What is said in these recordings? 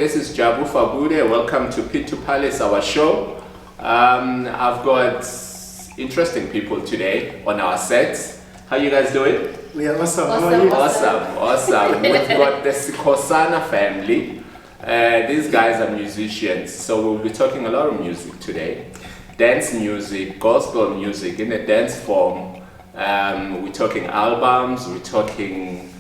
This is Jabu Fabude. Welcome to Pit to Palace, our show. I've got interesting people today on our set. How you guys doing? We are awesome. Awesome. We've got the Skhosanas family. These guys are musicians, so we'll be talking a lot of music today. Dance music, gospel music in a dance form. We're talking albums, we're talking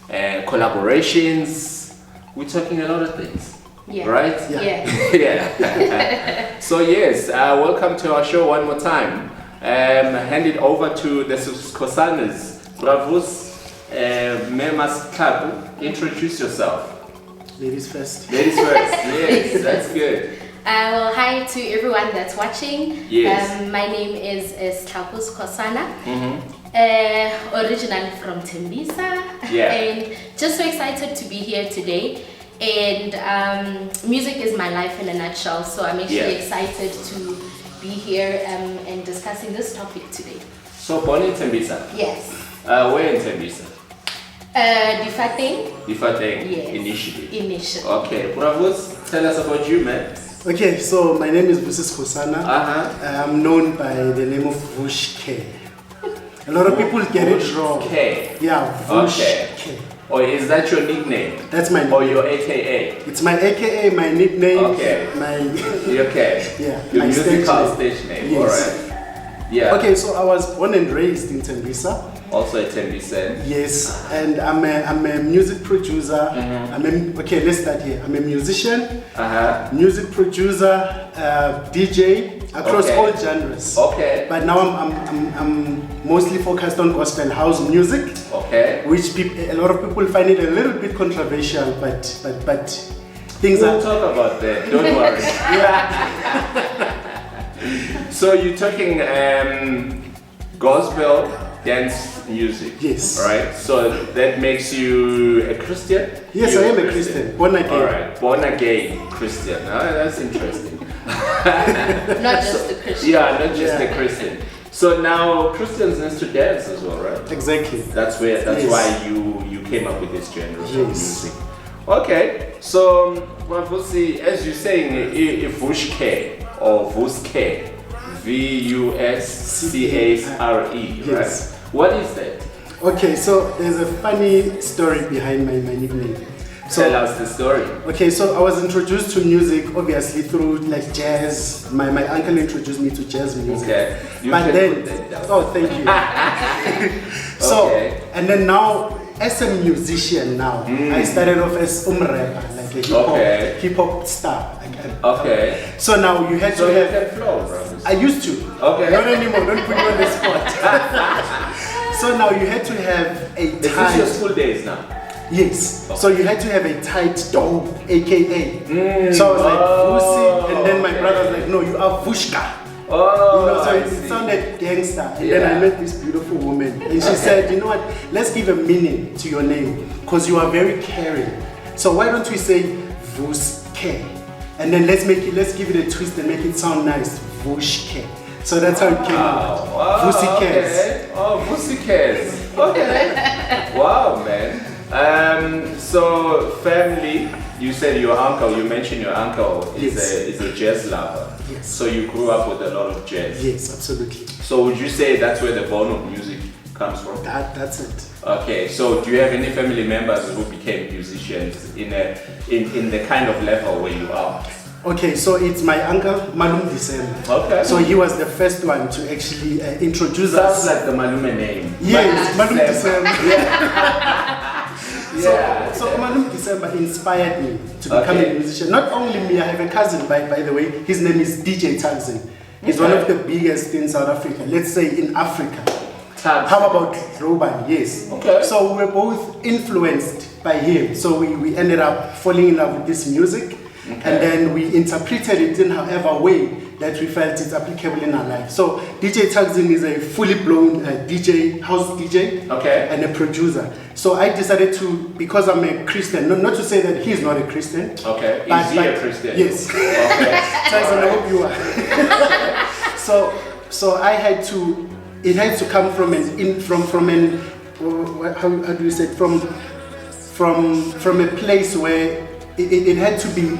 collaborations, we're talking a lot of things. Yeah. Right? Yeah. Yeah. So yes, welcome to our show one more time. Hand it over to the Skhosanas. Vusi and Stlhako, introduce yourself. Ladies first. Ladies first, yes, that's good. Well, hi to everyone that's watching. Yes. My name is Skhosanas. Mm-hmm. Originally from Tembisa. Yeah. And just so excited to be here today. And music is my life in a nutshell, so I'm actually excited to be here and discussing this topic today. So born in Tembisa? Yes. Where in Tembisa? Difateng. Yes. Initially. Okay, Vusi, tell us about you, man. Okay, so my name is Vusi Skhosanas. I'm known by the name of Vushke. A lot of people get it wrong. Yeah, Vushke. Or is that your nickname? That's my name. Or your AKA? It's my AKA, my nickname. Okay. My Yeah. Your my musical stage name. Yes. Alright. Yeah. Okay, so I was born and raised in Tembisa. Also a Tembisa. Yes, and I'm a music producer. Let's start here. I'm a musician, music producer, DJ across all genres. Okay. But now I'm mostly focused on gospel house music. Okay. Which a lot of people find it a little bit controversial, but things we'll talk about that. Don't worry. So you're talking gospel dance music. Yes. Right. So that makes you a Christian? Yes, I am a Christian. Born again. Alright. Born again Christian. That's interesting. Not just a Christian. Yeah, not just a Christian. So now Christians used to dance as well, right? Exactly. That's why you came up with this genre of music. Okay. So Vusi, as you're saying, Vushke or Vuske. Vuschare, Yes. right? What is that? Okay, so there's a funny story behind my nickname. So, tell us the story. Okay, so I was introduced to music obviously through like jazz. My uncle introduced me to jazz music. Okay. But then, thank you. So, and then now as a musician now, I started off as rapper, like a hip hop star. Okay. So now you had to have. You can flow, bro. I used to. Okay. Not anymore. Don't put me on the spot. So now you had to have a tight. Is this your school days now? Yes. Okay. So you had to have a tight dog, AKA. So I was like Vusi, and then my brother was like, no, you are Vushka. So it sounded gangster. And then I met this beautiful woman, and she said, you know what? Let's give a meaning to your name, because you are very caring. So why don't we say Vuske? And then let's give it a twist and make it sound nice. Vushke. So that's how it came out. Wow. Vusi cares. Okay. Oh, Vusi cares. Okay. Wow, man. So family, you said you mentioned your uncle is a jazz lover. Yes. So you grew up with a lot of jazz. Yes, absolutely. So would you say that's where the bone of music comes from? That's it. Okay, so do you have any family members who became musicians in the kind of level where you are? Okay, so it's my uncle, Malum December. Okay. So he was the first one to actually introduce us. Sounds like the Malume name. Yes, Malum December. Yeah. So Malum December inspired me to become a musician. Not only me, I have a cousin, by the way. His name is DJ Tagzin. He's one of the biggest in South Africa. Let's say in Africa. How about Roban? Yes. Okay. So we were both influenced by him. So we ended up falling in love with this music. And then we interpreted it in however way that we felt it's applicable in our life. So DJ Tagzin is a fully blown DJ, house DJ, and a producer. So I decided to, because I'm a Christian, not to say that he's not a Christian. Okay, is he a Christian? Yes. Okay. Tagzin, I hope you are. So I had to, it had to come from how do you say it? From a place where it had to be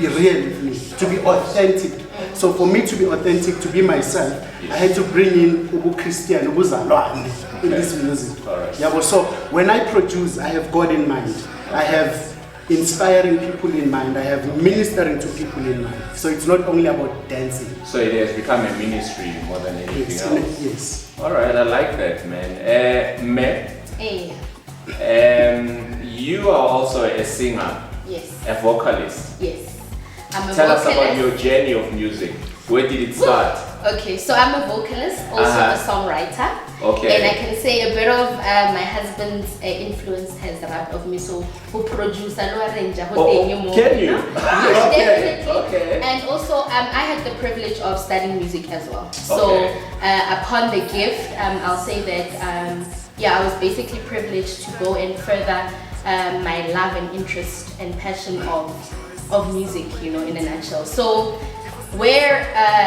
real with me, to be authentic. So for me to be authentic, to be myself, I had to bring in Ubu Christian, Ubu Zalwane in this music. Yeah, so when I produce, I have God in mind. I have inspiring people in mind. I have ministering to people in mind. So it's not only about dancing. So it has become a ministry more than anything else. Yes. All right, I like that, man. Me? Hey. You are also a singer. Yes. A vocalist. Yes. I'm a Tell vocalist. us about your journey of music. Where did it start? Okay, so I'm a vocalist, also a songwriter. Okay. And I can say a bit of my husband's influence has rubbed off me. So who produce a lot arranger, who can you? Yes, definitely. Okay. And also I had the privilege of studying music as well. So upon the gift, I'll say that I was basically privileged to go and further my love and interest and passion of music, in a nutshell. So where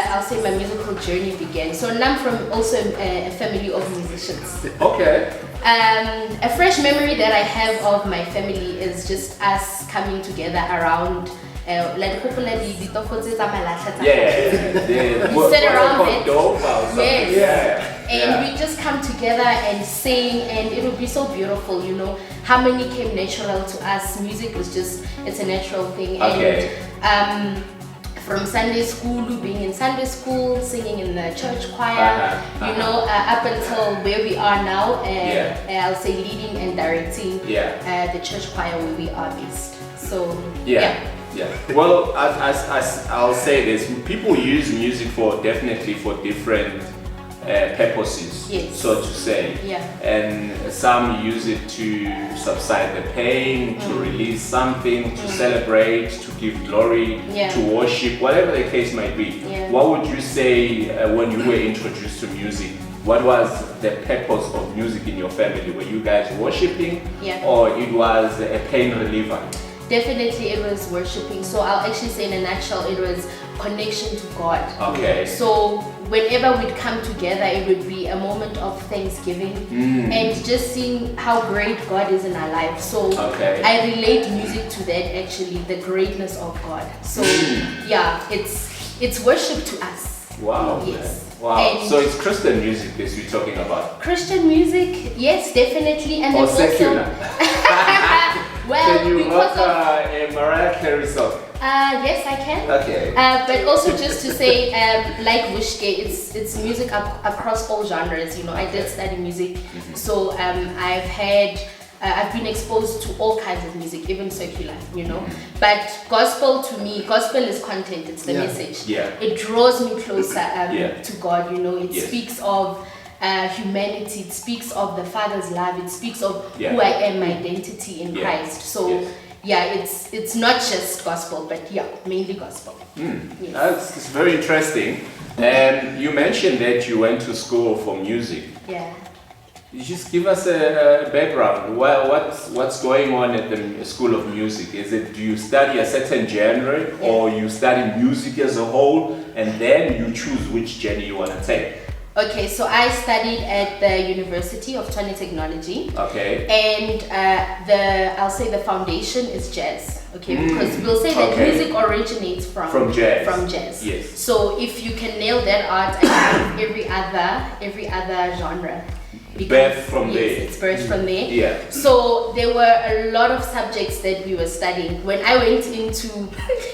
I'll say my musical journey began. So I'm from also a family of musicians. Okay. A fresh memory that I have of my family is just us coming together around. We sit around it. Yes. And we just come together and sing, and it would be so beautiful, Harmony came natural to us. Music was it's a natural thing. Okay. And from Sunday school, being in Sunday school, singing in the church choir, up until where we are now, I'll say leading and directing the church choir where we are based. So, yeah. Well, as I'll say this, people use music definitely for different purposes, so to say. Yeah. And some use it to subside the pain, to release something, to celebrate, to give glory, to worship, whatever the case might be. Yeah. What would you say when you were introduced to music? What was the purpose of music in your family? Were you guys worshiping, or it was a pain reliever? Definitely it was worshiping. So I'll actually say in a nutshell, it was connection to God. Okay. So whenever we'd come together, it would be a moment of thanksgiving and just seeing how great God is in our lives. So I relate music to that, actually, the greatness of God. So it's worship to us. Wow. Yes. Wow. And so it's Christian music that you're talking about? Christian music, yes, definitely. And or secular? Well, can you rock a Mariah Carey song? Yes, I can. Okay. But also just to say, like Wushke, it's music across all genres. I did study music, so I've been exposed to all kinds of music, even secular. But gospel, to me, gospel is content. It's the message. Yeah. It draws me closer to God. It speaks of humanity. It speaks of the Father's love. It speaks of who I am, my identity in Christ. So it's not just gospel, but mainly gospel. Yes. That's very interesting. You mentioned that you went to school for music. Yeah. Just give us a background. Well, what's going on at the School of Music? Do you study a certain genre, or you study music as a whole, and then you choose which genre you want to take? Okay, so I studied at the University of Tshwane Technology. Okay. And I'll say the foundation is jazz. Okay, because we'll say that music originates from jazz. From jazz. Yes. So if you can nail that out, I think every other genre. Birth from there. It's birth from there. Yeah. So there were a lot of subjects that we were studying. When I went into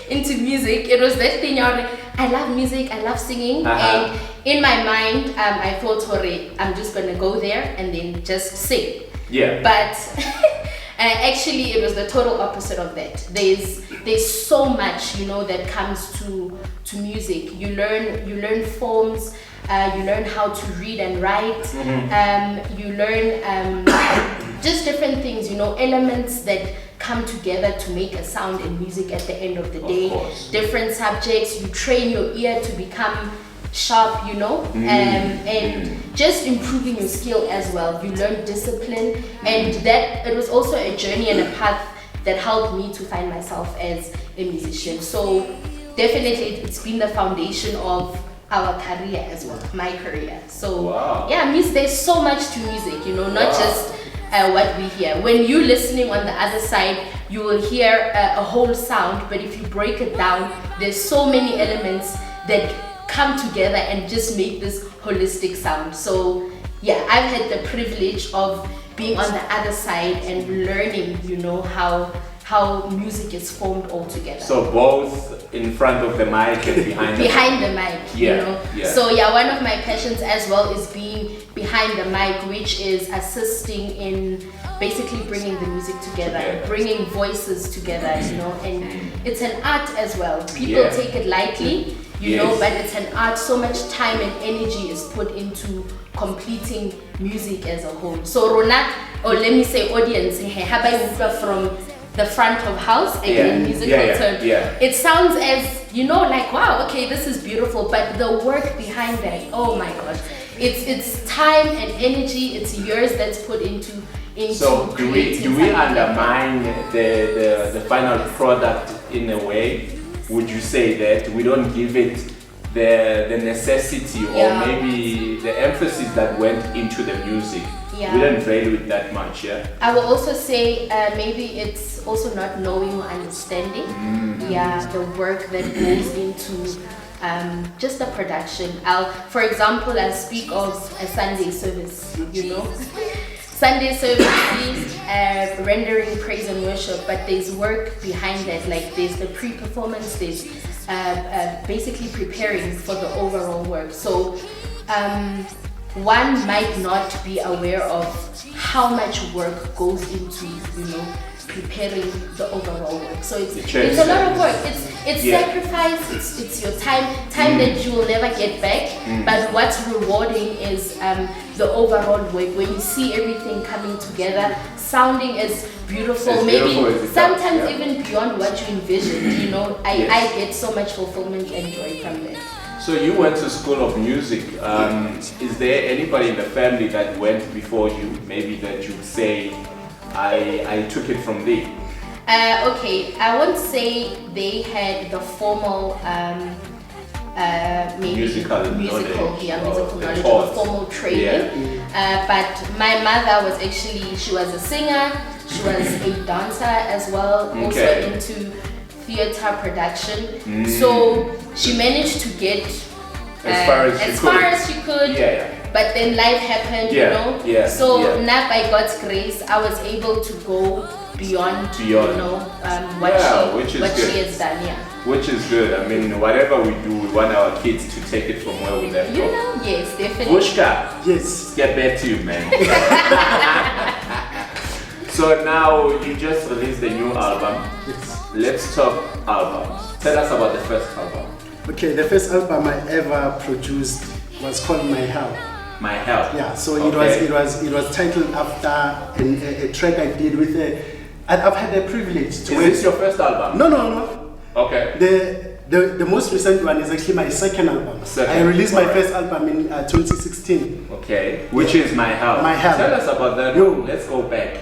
music, it was that thing. I love music. I love singing, and in my mind, I thought, I'm just gonna go there and then just sing. Yeah. But actually, it was the total opposite of that. There's so much that comes to music. You learn forms. You learn how to read and write. You learn just different things, elements that come together to make a sound in music at the end of the day. Different subjects. You train your ear to become sharp, and just improving your skill as well. You learn discipline, and that it was also a journey and a path that helped me to find myself as a musician. So definitely it's been the foundation of our career as well, my career. So there's so much to music, not just what we hear. When you're listening on the other side, you will hear a whole sound, but if you break it down, there's so many elements that come together and just make this holistic sound. So yeah, I've had the privilege of being on the other side and learning, you know, how music is formed all together. So both in front of the mic and behind the mic, yeah, you know. Yeah. So yeah, one of my passions as well is being behind the mic, which is assisting in basically bringing the music together, bringing voices together, you know, and it's an art as well. People take it lightly, you know, but it's an art. So much time and energy is put into completing music as a whole. So Rona, or let me say audience, from the front of house, again, musical term. It sounds as, you know, like, wow, okay, this is beautiful, but the work behind that, oh my God, it's time and energy, it's years that's put into so do we undermine the final product in a way? Would you say that we don't give it the necessity or maybe the emphasis that went into the music? Yeah. We don't value it that much, yeah? I will also say maybe it's also not knowing or understanding the work that goes into just the production. For example, I'll speak of a Sunday service, you know. Sunday service, rendering praise and worship, but there's work behind that. Like there's the pre-performance, there's basically preparing for the overall work. So one might not be aware of how much work goes into, you know, preparing the overall work. So it's a lot of work. It's sacrifice. It's your time that you will never get back. But what's rewarding is the overall work. When you see everything coming together, sounding as beautiful. As maybe beautiful as sometimes even beyond what you envisioned. You know, I get so much fulfillment and joy from that. So you went to School of Music. Is there anybody in the family that went before you? Maybe that you say, I took it from there. Okay, I won't say they had the formal maybe musical knowledge or formal training. But my mother was actually, she was a singer, she was a dancer as well, also into theater production. So she managed to get as far as she could. But then life happened, you know. So now by God's grace, I was able to go beyond. You know, what she has done. Which is good. I mean, whatever we do, we want our kids to take it from where we left off. You know, yes, definitely. Vushka, yes, get back to you, man. So now you just released a new album. yes. Let's talk albums. Tell us about the first album. Okay, the first album I ever produced was called My Help. My Help. Yeah, so it was titled after a track I did with I've had the privilege to. Is this your first album? No. Okay. The most recent one is actually my second album. I released my first album in 2016. Okay. Which is My Help. My Help. Tell us about that one. Let's go back.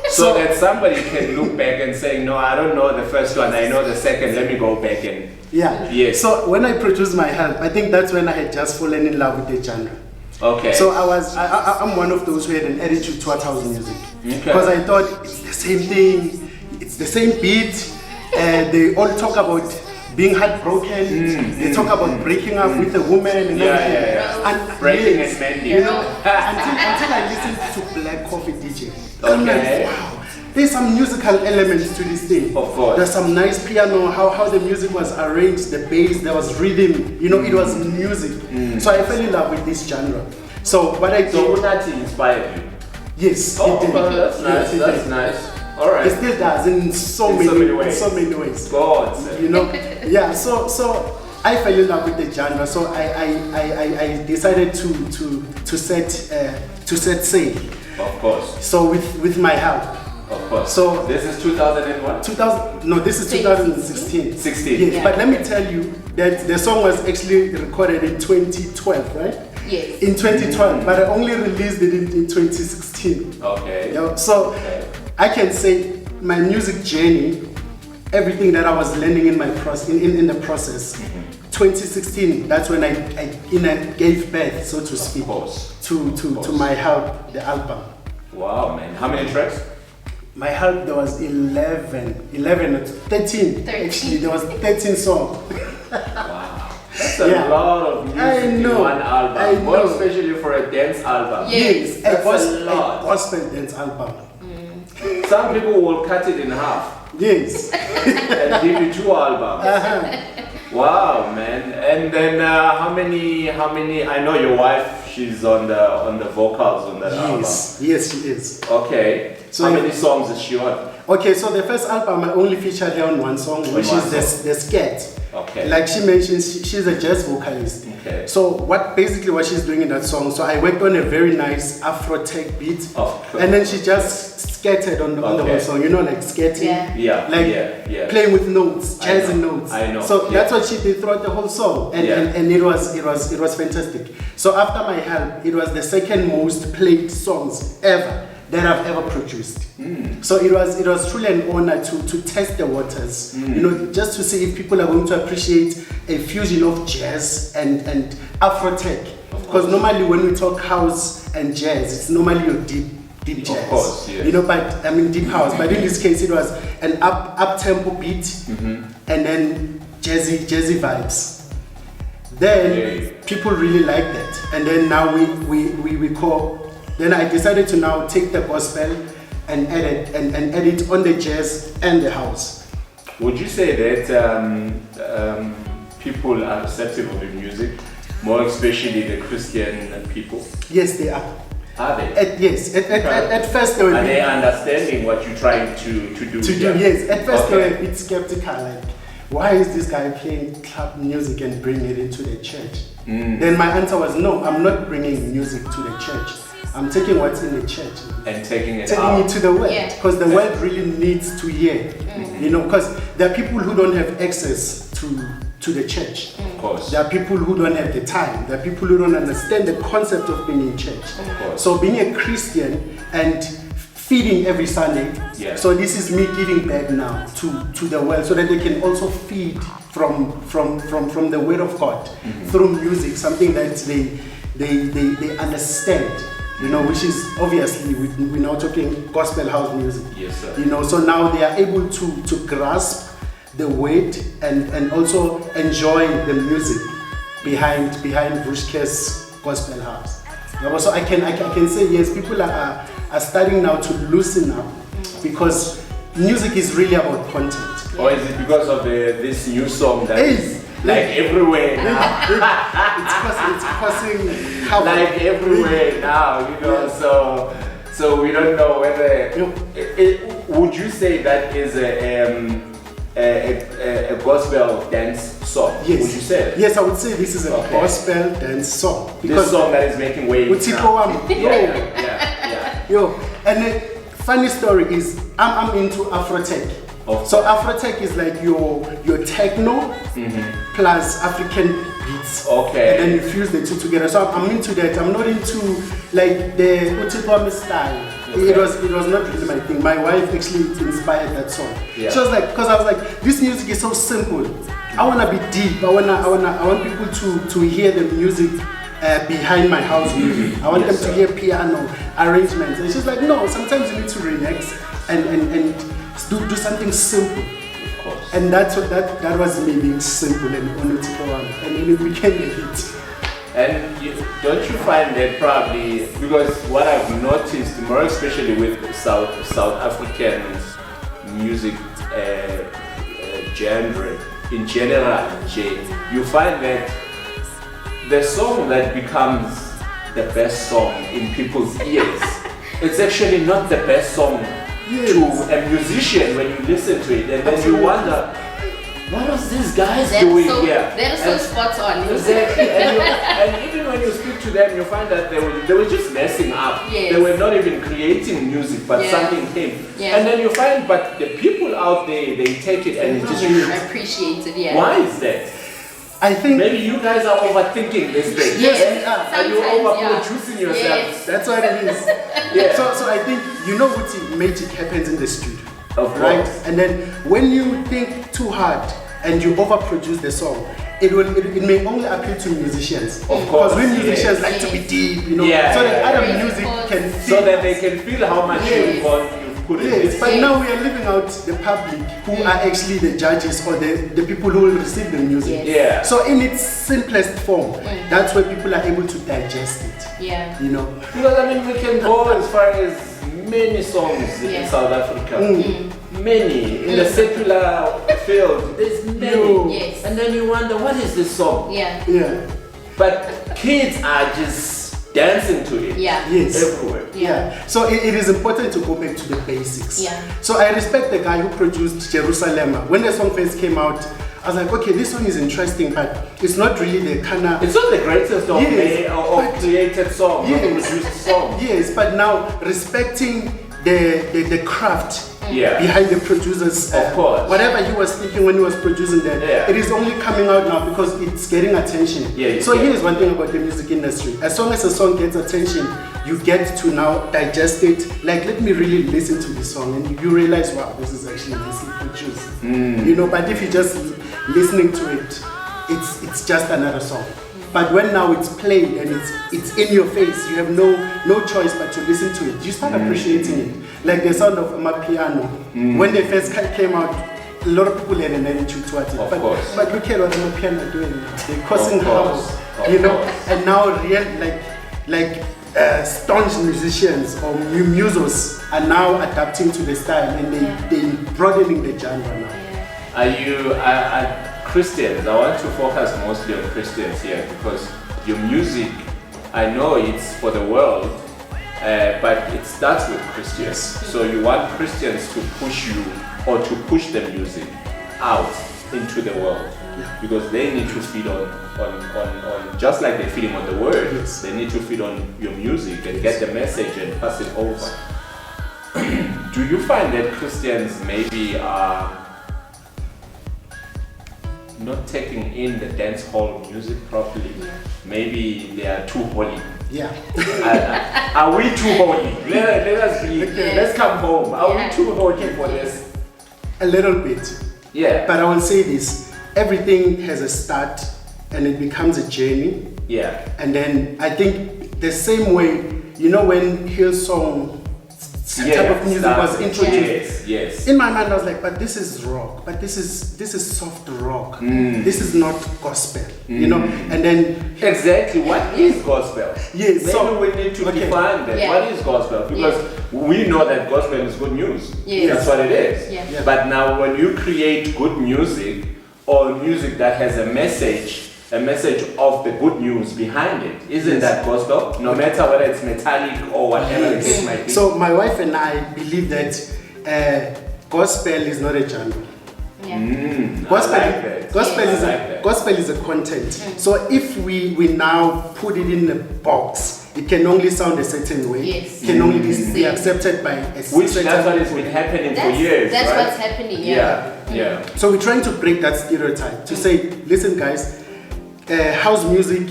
So that somebody can look back and say, no, I don't know the first one, I know the second, let me go back and... Yeah. Yes. So when I produced My Help, I think that's when I had just fallen in love with the genre. Okay. So I'm one of those who had an attitude towards house music. Because I thought it's the same thing, it's the same beat, they all talk about being heartbroken, they talk about breaking up with a woman and everything. And breaking and mending. You know, until I listened to Black Coffee DJ. I'm like, wow, there's some musical elements to this thing. Of course. There's some nice piano, how the music was arranged, the bass, there was rhythm, you know, it was music. So I fell in love with this genre. So what I did... So Unati inspired you? Yes, it did. That's nice, that's nice. Alright. It still does in so many ways. God. You know, yeah, so I fell in love with the genre, so I decided to set sail. Of course. So with My Help. Of course. So this is 2001? No, this is 2016. 16. Yes, yeah. But let me tell you that the song was actually recorded in 2012, right? Yes. In 2012, but I only released it in 2016. Okay. You know, so I can say my music journey, everything that I was learning in my in the process. 2016, that's when I gave birth, so to speak, to My Help, the album. Wow, man. How many tracks? My help, there was 13. 13. Actually, there was 13 songs. Wow. That's a lot of music in one album. I know. More especially for a dance album. Yes. That's a lot. A gospel dance album. Some people will cut it in half Yes. and give you 2 albums. Wow, man. And then how many? I know your wife. She's on the vocals on that album. Yes, she is. Okay. So how many songs is she on? Okay, so the first album I only featured her on one song, which is the Scat. Okay. Like she mentioned, she's a jazz vocalist. Okay. So what she's doing in that song? So I worked on a very nice Afro tech beat, and then she just scattered on the whole song. You know, like scatting, playing with notes, jazzy notes. I know. So that's what she did throughout the whole song, and it was fantastic. So after my help, it was the second most played songs ever that I've ever produced. So it was truly an honor to test the waters, you know, just to see if people are going to appreciate a fusion of jazz and Afro tech. Because normally when we talk house and jazz, it's normally your deep jazz. Of course, yes. You know, but I mean deep house. But in this case, it was an up tempo beat and then jazzy vibes. Then people really liked that, and then now we call. Then I decided to now take the gospel and add it on the jazz and the house. Would you say that people are receptive of the music, more especially the Christian people? Yes, they are. Are they? Yes. At first they were. Are they understanding what you're trying to do? Yes. At first they were a bit skeptical, like, why is this guy playing club music and bringing it into the church? Then my answer was, no, I'm not bringing music to the church. I'm taking what's in the church and taking it to the world, because the world really needs to hear. You know, because there are people who don't have access to the church. Of course. There are people who don't have the time. There are people who don't understand the concept of being in church. Of course. So being a Christian and feeding every Sunday. So this is me giving back now to the world, so that they can also feed from the word of God through music, something that they understand. You know, which is obviously we're now talking gospel house music. Yes, sir. You know, so now they are able to grasp the weight and also enjoy the music behind Vushka's gospel house. So I can say yes, people are starting now to loosen up, because music is really about content. Or is it because of this new song that is like everywhere now? it's causing havoc. Like everywhere now, you know. So we don't know whether. Would you say that is a gospel dance song? Yes. Would you say? Yes, I would say this is a gospel dance song. Because this song that is making waves. Yo, and the funny story is I'm into Afrotech. So Afrotech is like your techno plus African beats. Okay. And then you fuse the two together. So I'm into that. I'm not into like the Utipami style. It was not really my thing. My wife actually inspired that song. She was like, because I was like, this music is so simple. I wanna be deep. I want people to hear the music behind my house music. I want them to hear piano arrangements. And she's like, no, sometimes you need to relax and do something simple. Of course. And that's what that was me being simple and honest, and then we can make it. And don't you find that probably, because what I've noticed more especially with South African music genre in general, you find that the song that becomes the best song in people's ears, it's actually not the best song to a musician when you listen to it, and then you wonder, what was these guys doing here? They're so spot on. Exactly. And even when you speak to them, you find that they were just messing up. Yes. They were not even creating music, but something came. Yeah. And then you find, but the people out there, they take it and just appreciate it. Why is that? I think maybe you guys are overthinking this thing. Yes, are you overproducing yourself? Yes. That's what it is. So I think what magic happens in the studio. Of right? course. And then when you think too hard and you overproduce the song, it may only appeal to musicians. Of course. Because we musicians like to be deep, you know. Yeah, so that other yeah. music can feel. So that they can feel how much you've put in Yes, it. but now we are leaving out the public who are actually the judges or the people who will receive the music. Yes. Yeah. So in its simplest form, that's where people are able to digest it. Yeah. You know. Because I mean, we can go as far as many songs in South Africa. Many. In the secular field, there's many. Yes. And then you wonder, what is this song? Yeah. Yeah. But kids are just dancing to it. Yeah. Yes. Everywhere. Yeah. So it is important to go back to the basics. Yeah. So I respect the guy who produced Jerusalem. When the song first came out, I was like, okay, this song is interesting, but it's not really the kind of... It's not the greatest of, Yes, created songs, Yes. produced songs. Yes, but now respecting the craft behind the producers, Of course. whatever he was thinking when he was producing that, it is only coming out now because it's getting attention. So here's one thing about the music industry: as long as a song gets attention, you get to now digest it. Like, let me really listen to this song, and you realize, wow, this is actually nicely produced. You know, but if you're just listening to it, it's just another song. But when now it's played and it's in your face, you have no choice but to listen to it. You start appreciating it. Like the sound of my piano. When they first came out, a lot of people had an attitude towards it. Of course. But look at what my piano are doing now. They're causing course. havoc, you know. And now real staunch musicians or musos are now adapting to the style, and they broadening the genre now. Are Christians? I want to focus mostly on Christians here because your music, I know it's for the world, but it starts with Christians. So you want Christians to push you or to push the music out into the world, because they need to feed on just like they're feeding on the word. They need to feed on your music and get the message and pass it over. Do you find that Christians maybe are not taking in the dance hall music properly? Maybe they are too holy. Are we too holy? Let us be. Let's come home. Are we too holy for this? A little bit. Yeah. But I will say this: everything has a start, and it becomes a journey. Yeah. And then I think the same way, you know, when Hillsong type of music was introduced. Yes. In my mind, I was like, but this is rock. But this is soft rock. This is not gospel. You know. And then exactly, what is gospel? Yes. Maybe So we need to define that. What is gospel? Because we know that gospel is good news. That's what it is. But now, when you create good music or music that has a message of the good news behind it, isn't that gospel? No matter whether it's metallic or whatever the case might be. So my wife and I believe that gospel is not a genre. Gospel is a content. So if we now put it in a box, it can only sound a certain way. It can only be accepted by a certain Which that's what has been happening for years. That's right? what's happening. Yeah. So we're trying to break that stereotype to say, listen, guys, house music,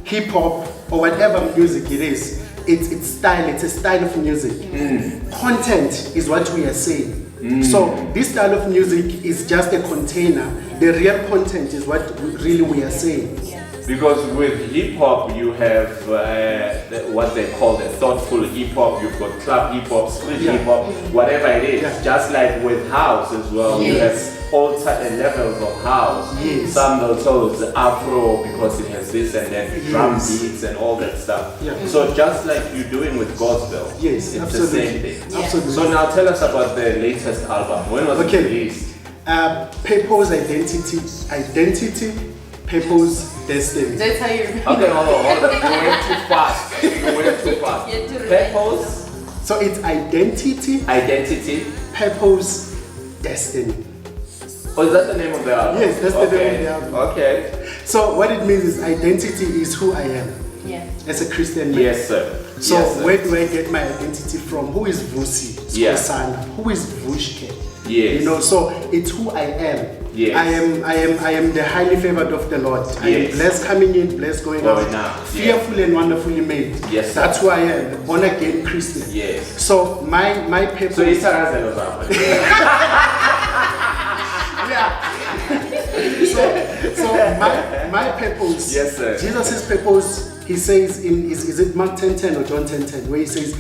hip hop, or whatever music it is, it's style. It's a style of music. Content is what we are saying. So this style of music is just a container. The real content is what really we are saying. Because with hip hop, you have what they call the thoughtful hip hop. You've got club hip hop, street hip hop, whatever it is. Just like with house as well, you have all levels of house. Some also is Afro because it has this, and then drum beats and all that stuff. So just like you're doing with gospel, it's the same thing. Absolutely. So now tell us about the latest album. When was it released? People's identity, people's destiny. That's how you remember. Okay, hold on. You went too fast. Purpose. So it's identity, purpose, destiny. Oh, is that the name of the album? Yes, that's the name of the album. Okay. So what it means is identity is who I am. As a Christian man. Yes, sir. So where do I get my identity from? Who is Vusi? Skhosanas. Who is Vushke? You know, so it's who I am. I am the highly favored of the Lord. I am blessed coming in, blessed going out. Fearfully and wonderfully made. That's who I am, the born again Christian. So my purpose. So it's So my purpose. Yes, sir. Jesus' purpose. He says is it Mark 10:10 or John 10:10 where he says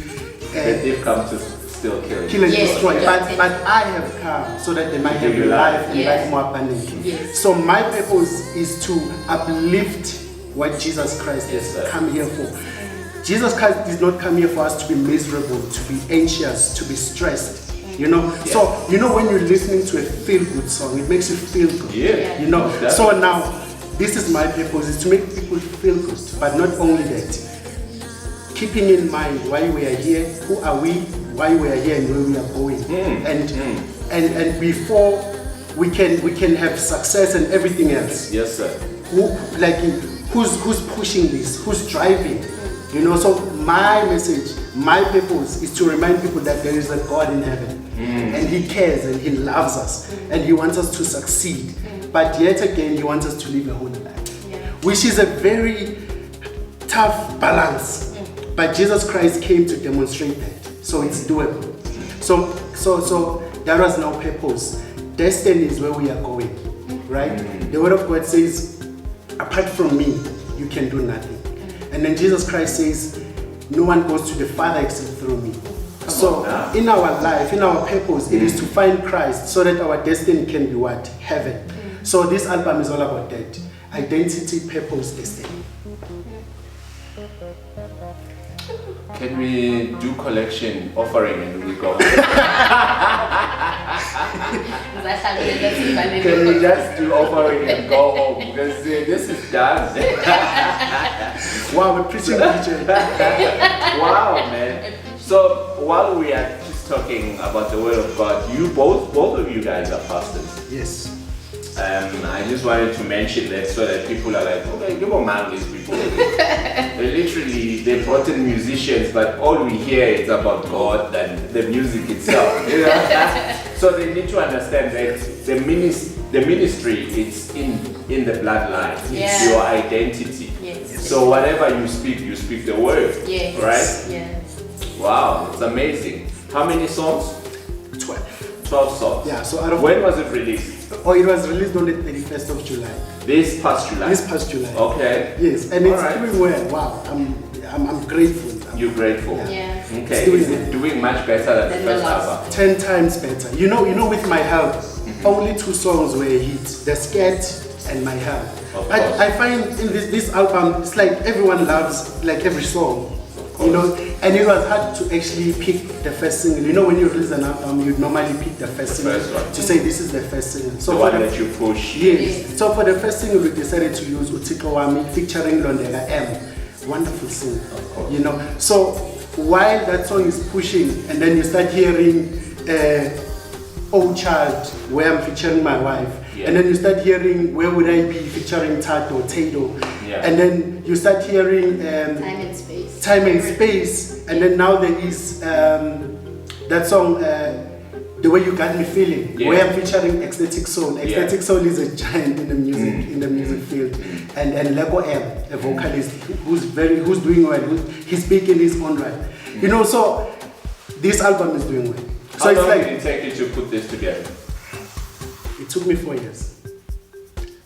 that they've come to still kill and Yes, destroy. John But I have come so that they might have you life and Yes. life more abundantly. Yes. So my purpose is to uplift what Jesus Christ Yes, has sir. come here for. Jesus Christ did not come here for us to be miserable, to be anxious, to be stressed. You know, so you know when you're listening to a feel-good song, it makes you feel good. Yeah. You know, Definitely. so now this is my purpose: is to make people feel good. But not only that, keeping in mind why we are here, who are we, why we are here, and where we are going. And before we can have success and everything else. Yes, sir. Who's pushing this? Who's driving? You know, so my message, my purpose is to remind people that there is a God in heaven and He cares and He loves us and He wants us to succeed. But yet again, He wants us to live a holy life, which is a very tough balance. But Jesus Christ came to demonstrate that, so it's doable. So that was no purpose. Destiny is where we are going, right? The Word of God says, apart from me, you can do nothing. And then Jesus Christ says, no one goes to the Father except through me. So in our life, in our purpose, it is to find Christ so that our destiny can be what? Heaven. So this album is all about that. Identity, purpose, destiny. Can we do collection offering and we go? Can we just do offering and go home? Because this is done. Wow, we're preaching DJ. Wow, man. So while we are just talking about the Word of God, you both of you guys are pastors. Yes. I just wanted to mention that so that people are like, okay, give them man these people. They brought in musicians, but all we hear is about God and the music itself. You know? So they need to understand that the ministry is in the bloodline. It's your identity. Yes. So whatever you speak the word. Yes. Right? Yes. Wow, it's amazing. How many songs? 12 songs. Yeah, so out of when was it released? Oh, it was released on the 31st of July. This past July. Okay. Yes, and it's Alright. doing well. Wow, I'm grateful. You're grateful. Yeah. Okay. Is it doing much better than the first album? 10 times better. You know, with my help, only 2 songs were a hit: The Scat and My Help. I find in this album, it's like everyone loves like every song. You know, and it was hard to actually pick the first single. You know, when you release an album, you'd normally pick the first single to say this is the first single. So the one that you push. Yes. So for the first single, we decided to use Utiko Wami featuring Londela M. Wonderful single. You know, so while that song is pushing, and then you start hearing Oh Child, where I'm featuring my wife. And then you start hearing Where Would I Be featuring Tato. And then you start hearing Time and Space. And then now there is that song, The Way You Got Me Feeling, where I'm featuring Ecstatic Soul. Ecstatic Soul is a giant in the music field. And Lego M, a vocalist who's doing well, he's big in his own right. You know, so this album is doing well. So How long did it take you to put this together? It took me 4 years.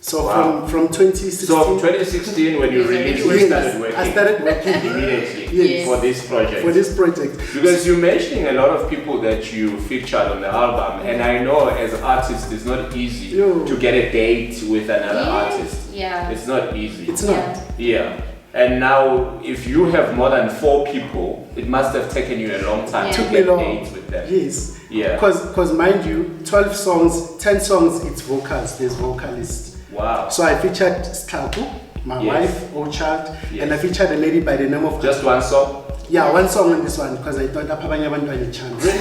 So from 2016. So 2016, when you released, you started working. I started working immediately for this project. Because you're mentioning a lot of people that you featured on the album, and I know as artists it's not easy to get a date with another artist. Yeah. It's not easy. It's not. Yeah. And now, if you have more than 4 people, it must have taken you a long time to get dates with them. Yes. Yeah. Because mind you, 12 songs, 10 songs, it's vocals. There's vocalists. Wow. So I featured Stlhako, my wife, old child, and I featured a lady by the name of... Just one song? Yeah, one song on this one, because I thought that Papa Nyaban had a chance. You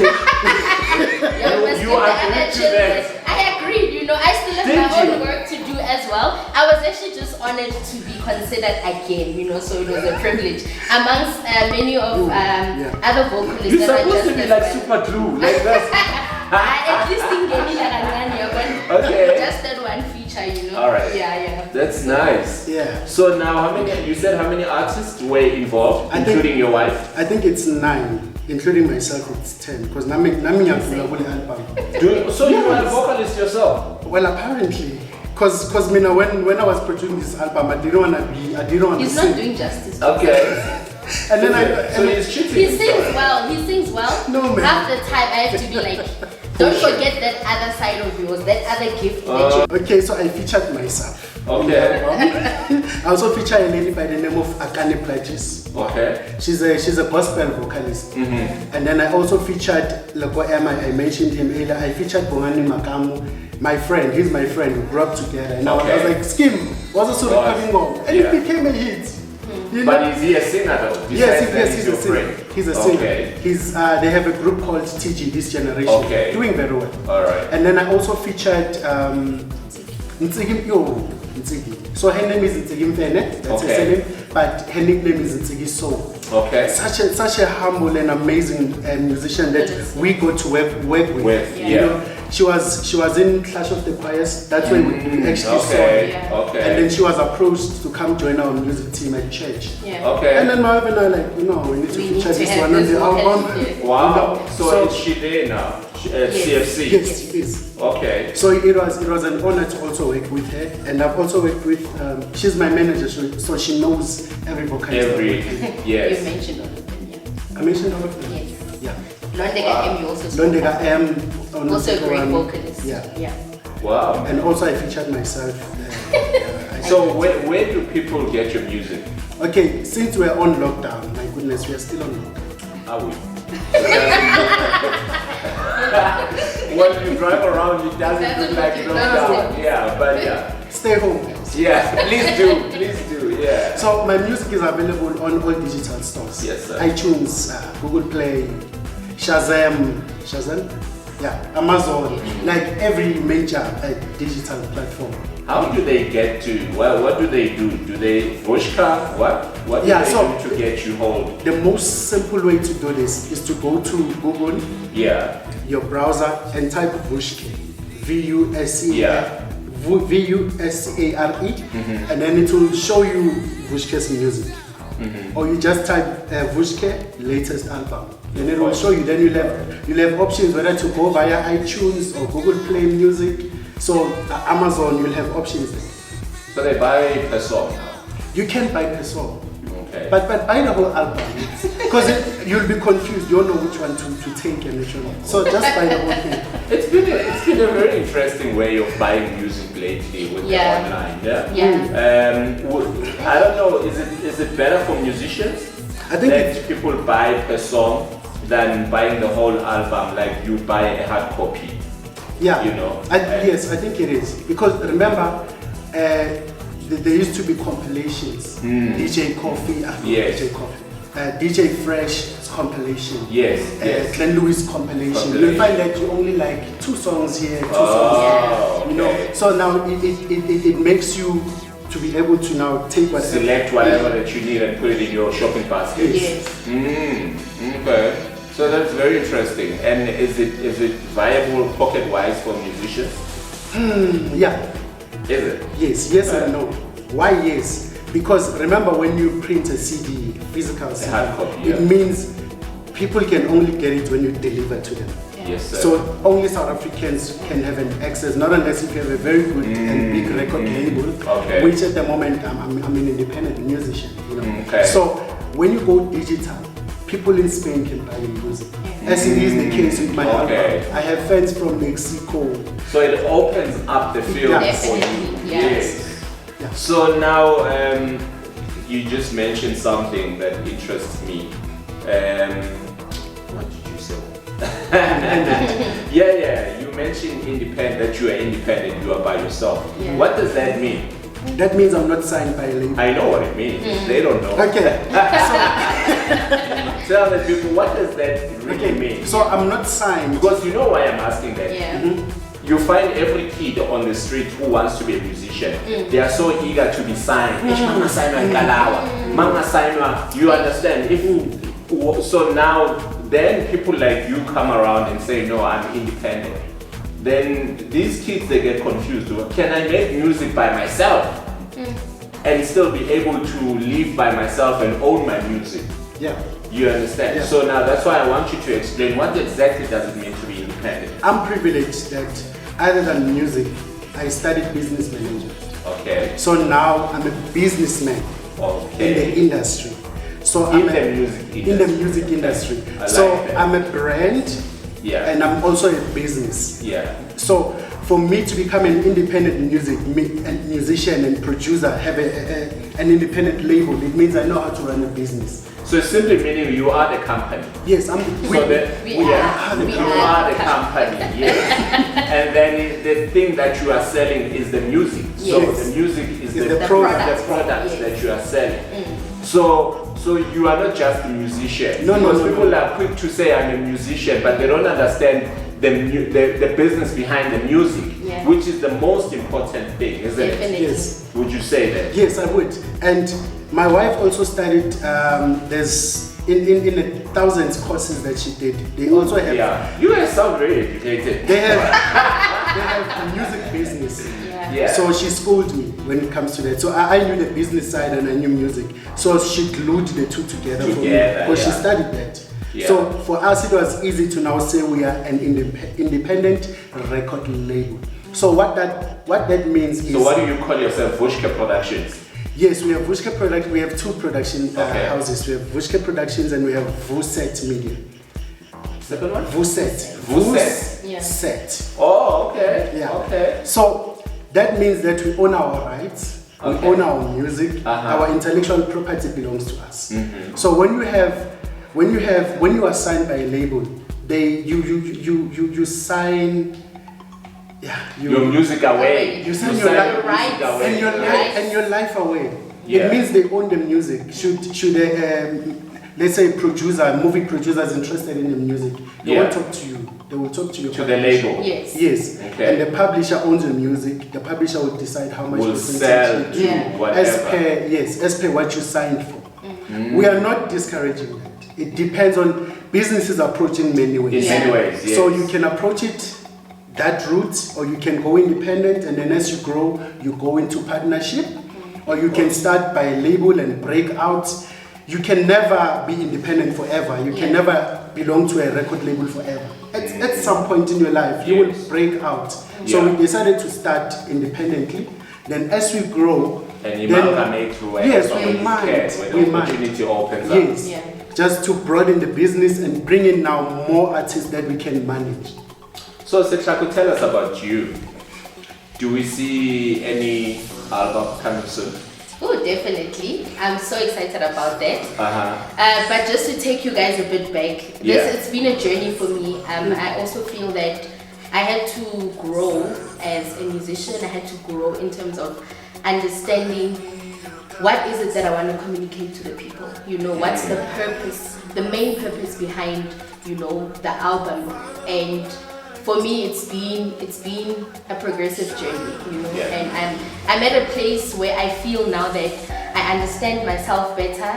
agreed to that? I agreed, you know, I still have my own work to do as well. I was actually just honored to be considered again, you know, so it was a privilege. Amongst many of other vocalists You're that supposed to be like super glue, like that. At least in okay. Just that one feature, you know. All right. Yeah. That's nice. Yeah. So now, how many artists were involved, including your wife? I think it's 9. Including myself, it's 10. Because Nami album. So you are a vocalist yourself? Well, apparently. Cause me now when I was producing this album, I didn't want to He's sing. not doing justice. Okay. And then So he's cheating. He sings well. He sings well. No, man. Half the time I have to be like, don't forget that other side of yours, that other gift that you. Okay, so I featured myself. Okay. I also feature a lady by the name of Akane Pledges. Okay. She's a gospel vocalist. And then I also featured Loko Emma, I mentioned him earlier. I featured Bongani Makamu, my friend. He's my friend. We grew up together. And I was like, Skim, what's the sort of coming on? And it became a hit. You know? But is he a singer though? Yes, he's your a singer. friend. He's a singer. Okay. They have a group called TG This Generation. Okay. Doing very well. Alright. And then I also featured Ntsigi. So her name is Ntsigi Mfene, that's her surname, but her nickname is Ntsigi Soul. Okay. Such a humble and amazing musician that we got to work with. Yeah. You know, she was in Clash of the Choirs. That's where we actually saw her. Yeah. Okay. And then she was approached to come join our music team at church. Yeah. Okay. And then my wife and I like, we need to feature this one on the album. Wow. So is she there now? CFC? Yes, she is. Okay. So it was an honor to also work with her, and I've also worked with. She's my manager, so she knows every vocalist. You Yes. mentioned all of them, yeah. I mentioned all of them. Yes. Yeah. Londega M, you also spoke Londega about. M. Also a great vocalist. Yeah. Yeah. Wow. And also I featured myself. So where do people get your music? Okay, since we're on lockdown, my goodness, we are still on lockdown. Are we? When you drive around, it doesn't look like lockdown. Yeah, but yeah. Stay home, guys. Yeah, please do, yeah. So my music is available on all digital stores. Yes, sir. iTunes, Google Play, Shazam, yeah, Amazon, like every major digital platform. How do they get to, well, what do they do? Do they Vushka? What do they do to get you hold? The most simple way to do this is to go to Google, your browser, and type Vushke, VUSCARE, and then it will show you Vushke's music. Or you just type Vushke latest album, and it will show you. Then you'll have options whether to go via iTunes or Google Play Music. So Amazon, you'll have options there. So they buy per song now? You can buy per song. Okay. But buy the whole album, because you'll be confused. You don't know which one to take and which one. So just buy the whole thing. It's been a very interesting way of buying music lately with the online. I don't know. Is it better for musicians? I think that people buy per song than buying the whole album, like you buy a hard copy. Yeah. You know. Yes, I think it is, because remember, there used to be compilations. DJ Coffee, yes. DJ Coffee. DJ Fresh compilation. Yes. Glenn Lewis compilation. You'll find that you only like 2 songs here, 2 songs there. You know. So now it makes you to be able to now take whatever. Select whatever that you need and put it in your shopping basket. Yes. Okay. So that's very interesting. And is it viable pocket-wise for musicians? Yeah. Is it? Yes and no. Why yes? Because remember, when you print a CD, physical CD, hard copy, it means people can only get it when you deliver to them. Yes, sir. So only South Africans can have an access, not unless if you have a very good and big record label, which at the moment I'm an independent musician. You know. So when you go digital, people in Spain can buy your music. As it is the case with my album. I have fans from Mexico. So it opens up the field for you. Yes. Yeah. So now you just mentioned something that interests me. What did you say? You mentioned independent, that you are independent, you are by yourself. Yeah. What does that mean? That means I'm not signed by a label. I know what it means. They don't know. Okay. Tell the people, what does that really mean? So I'm not signed. Because you know why I'm asking that. Yeah. You find every kid on the street who wants to be a musician. They are so eager to be signed. Mama signwa Nkalawa. Mama signwa. You understand? So now, then people like you come around and say, no, I'm independent. Then these kids, they get confused. Can I make music by myself and still be able to live by myself and own my music? Yeah. You understand? Yeah. So now that's why I want you to explain what exactly does it mean to be independent. I'm privileged that other than music, I studied business management. Okay. So now I'm a businessman in the industry. So in the music industry. So that. I'm a brand, and I'm also a business. So for me to become an independent musician and producer, have an independent label, it means I know how to run a business. So simply meaning you are the company. Yes, you are the company. Yes. And then the thing that you are selling is the music. So the music is the product that you are selling. So you are not just a musician. No. People are quick to say I'm a musician, but they don't understand the business behind the music, which is the most important thing, isn't it? Yes. Would you say that? Yes, I would. And my wife also studied. There's in the thousands courses that she did. They also have. Yeah, you guys sound very educated. They have a music business. So she schooled me when it comes to that. So I knew the business side and I knew music. So she glued the two together for me because she studied that. So for us it was easy to now say we are an independent record label. So what that means is. So what do you call yourself? Vusi Productions. Yes, we have Vusi Product. We have two production houses. We have Vusi Productions and we have Vusi Media. Second one? Vusi. Oh, okay. Yeah. Okay. So that means that we own our rights, we own our music, our intellectual property belongs to us. So when you are signed by a label, you sign your music away. You sign your life away. And your life away. It means they own the music. Should let's say movie producer is interested in the music, they won't talk to you. They will talk to your the label. Yes. Okay. And the publisher owns the music. The publisher will decide how much will sell whatever. As per what you signed for. We are not discouraging that. It depends on businesses approaching many ways. In many ways, yes. So you can approach it that route, or you can go independent, and then as you grow, you go into partnership, or you can start by a label and break out. You can never be independent forever. You can never belong to a record label forever. At some point in your life, you will break out. So we decided to start independently. Then as we grow, and we might. When the opportunity opens up. Just to broaden the business and bring in now more artists that we can manage. So Stlhako, tell us about you. Do we see any album coming soon? Oh, definitely. I'm so excited about that. But just to take you guys a bit back, it's been a journey for me. I also feel that I had to grow as a musician. I had to grow in terms of understanding what is it that I want to communicate to the people. What's the purpose, the main purpose behind, the album. And for me, it's been a progressive journey, and I'm at a place where I feel now that I understand myself better,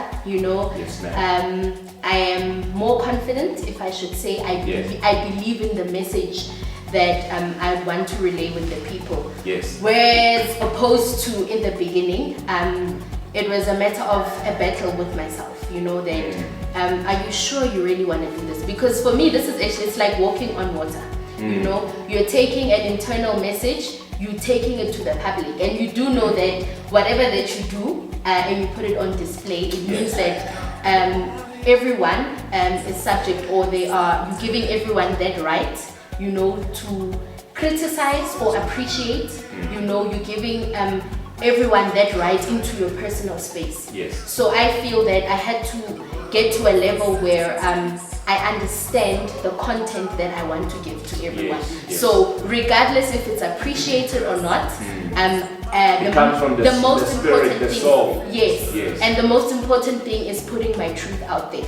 I am more confident, if I should say. I believe in the message that I want to relay with the people. Whereas opposed to in the beginning, it was a matter of a battle with myself, that are you sure you really want to do this? Because for me, this is actually, it's like walking on water. You're taking an internal message, you're taking it to the public, and you do know that whatever that you do and you put it on display, it means that everyone is subject, or you're giving everyone that right, to criticize or appreciate. You're giving everyone that right into your personal space. So I feel that I had to get to a level where I understand the content that I want to give to everyone. So regardless if it's appreciated or not, it comes from the most important thing, the soul. And the most important thing is putting my truth out there.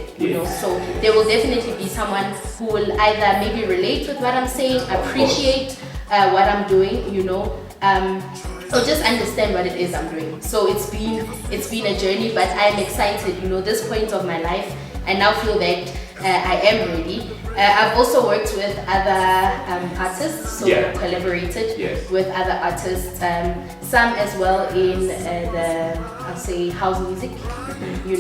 So there will definitely be someone who will either maybe relate with what I'm saying, appreciate what I'm doing, or just understand what it is I'm doing. So it's been a journey, but I'm excited. This point of my life, I now feel that I am ready. I've also worked with other artists, so collaborated with other artists, some as well in I'll say house music, and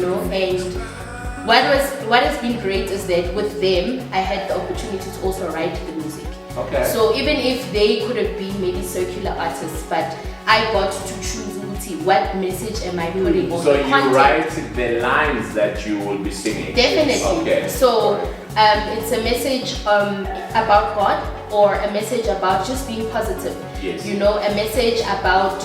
what has been great is that with them, I had the opportunity to also write the music. Okay. So even if they could have been maybe circular artists, but I got to choose what message am I putting on So the you content. write the lines that you will be singing. Definitely. Okay. So it's a message about God, or a message about just being positive. Yes. You know, a message about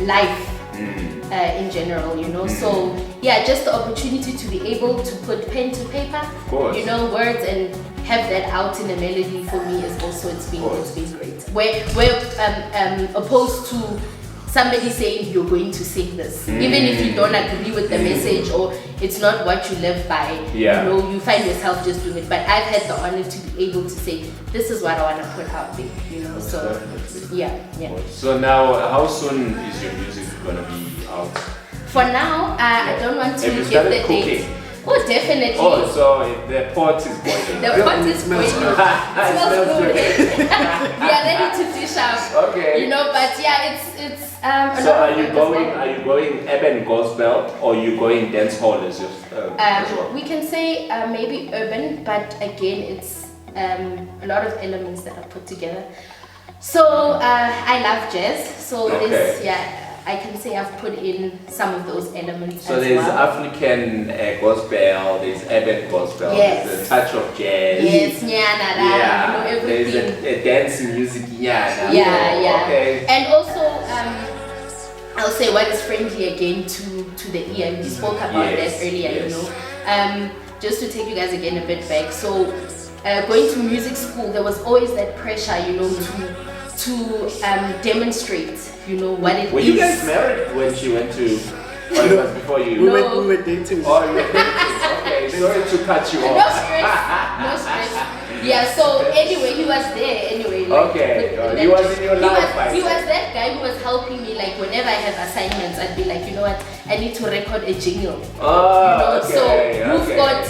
life in general. You know, so yeah, just the opportunity to be able to put pen to paper. Of course. You know, words, and have that out in a melody for me is also it's been great. Where opposed to somebody saying you're going to sing this, even if you don't agree with the message or it's not what you live by, you know, you find yourself just doing it. But I've had the honor to be able to say, this is what I want to put out there, you know. So yeah. So now, how soon is your music gonna be out? For now, I don't want to give the date. Oh, definitely. Oh, so the pot is boiling. The pot is boiling. It smells good. We are ready to dish out. Okay. You know, but yeah, it's so are you going urban gospel, or you going dance hall as well? We can say maybe urban, but again, it's a lot of elements that are put together. So I love jazz. So I can say I've put in some of those elements. So as there's well. African gospel, there's urban gospel, Yes. there's a touch of jazz. Yes, nyana, you know, everything. There's a dance music, Yeah. Okay. And also, I'll say what is friendly again to the ear. We spoke about that earlier, you know. Just to take you guys again a bit back. So, going to music school, there was always that pressure, you know, to demonstrate, you know, what it is. Were you guys married when she went to? Or it was before you? We were dating. Oh, you were dating. Okay, sorry to cut you off. No stress. Yeah, so anyway, he was there anyway. Like, Okay, he was in your life. He was that guy who was helping me. Like whenever I have assignments, I'd be like, you know what, I need to record a jingle. Oh, you know, okay, so we've got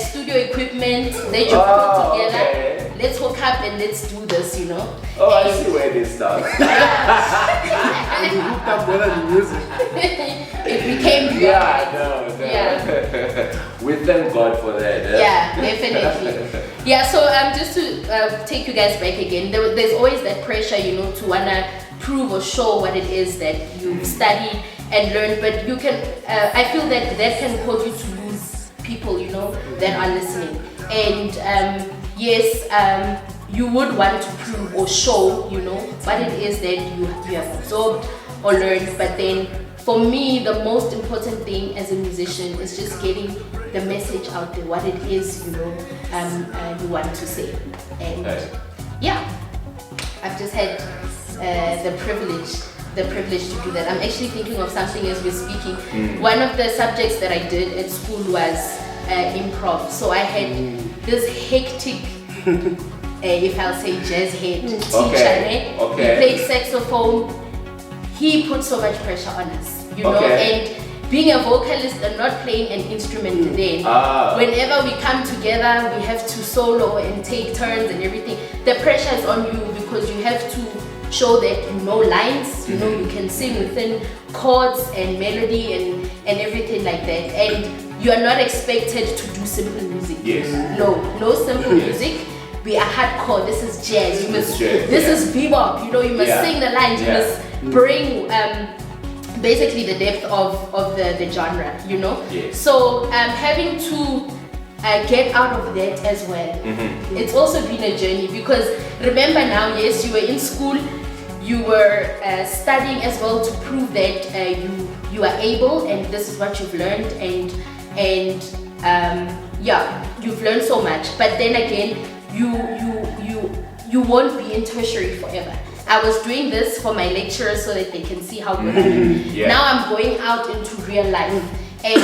studio equipment that you put together. Okay. Let's hook up and let's do this, you know. Oh, I see where this starts. And we hooked up better than music. It became No. Yeah. We thank God for that. Yeah, definitely. Yeah, so just to take you guys back again, there's always that pressure, you know, to wanna prove or show what it is that you've studied and learned, but you can, I feel that can cause you to lose people, you know, that are listening. And yes, you would want to prove or show, you know, what it is that you have absorbed or learned, but then for me, the most important thing as a musician is just getting the message out there, what it is, you know, you want to say. And yeah, I've just had the privilege to do that. I'm actually thinking of something as we're speaking. One of the subjects that I did at school was improv. So I had this hectic, if I'll say jazz head teacher. He played saxophone. He put so much pressure on us, you know, and being a vocalist and not playing an instrument then, whenever we come together, we have to solo and take turns and everything. The pressure is on you because you have to show that you know lines, you know, you can sing within chords and melody and everything like that. And you are not expected to do simple music. No simple music. We are hardcore. This is jazz. You must. This is bebop. You know, you must sing the lines. You must bring basically the depth of the genre. You know. So having to get out of that as well. It's also been a journey because remember now, yes, you were in school. You were studying as well to prove that you are able, and this is what you've learned, and yeah, you've learned so much. But then again, you won't be in tertiary forever. I was doing this for my lecturers so that they can see how good I am. Now I'm going out into real life, and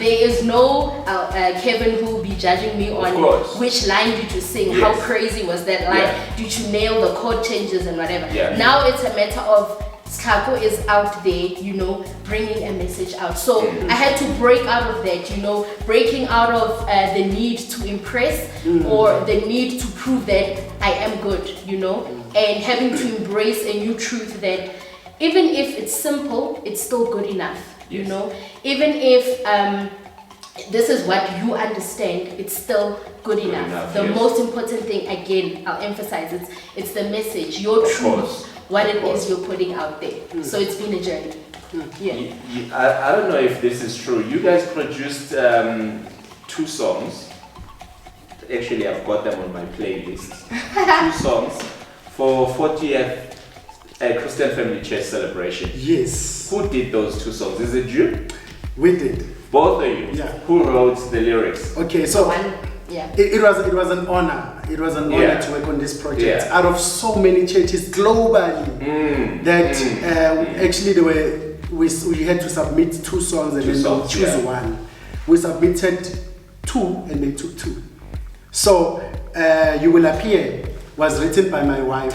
there is no Kevin who will be judging me on which line did you sing, how crazy was that line, did you nail the chord changes and whatever. Now it's a matter of Stlhako is out there, you know, bringing a message out. So I had to break out of that, you know, breaking out of the need to impress or the need to prove that I am good, you know, and having to embrace a new truth that even if it's simple, it's still good enough, you know, even if this is what you understand, it's still good enough. The most important thing, again, I'll emphasize, it's the message, your truth, what it is you're putting out there. So it's been a journey. I don't know if this is true. You guys produced 2 songs. Actually, I've got them on my playlist. 2 songs for 40th Christian Family Church celebration. Yes. Who did those 2 songs? Is it you? We did. Both of you? Yeah. Who wrote the lyrics? Okay, so it was an honor. It was an honor to work on this project. Out of so many churches globally, that actually we had to submit 2 songs and then they'll choose one. We submitted 2 and they took 2. So You Will Appear was written by my wife.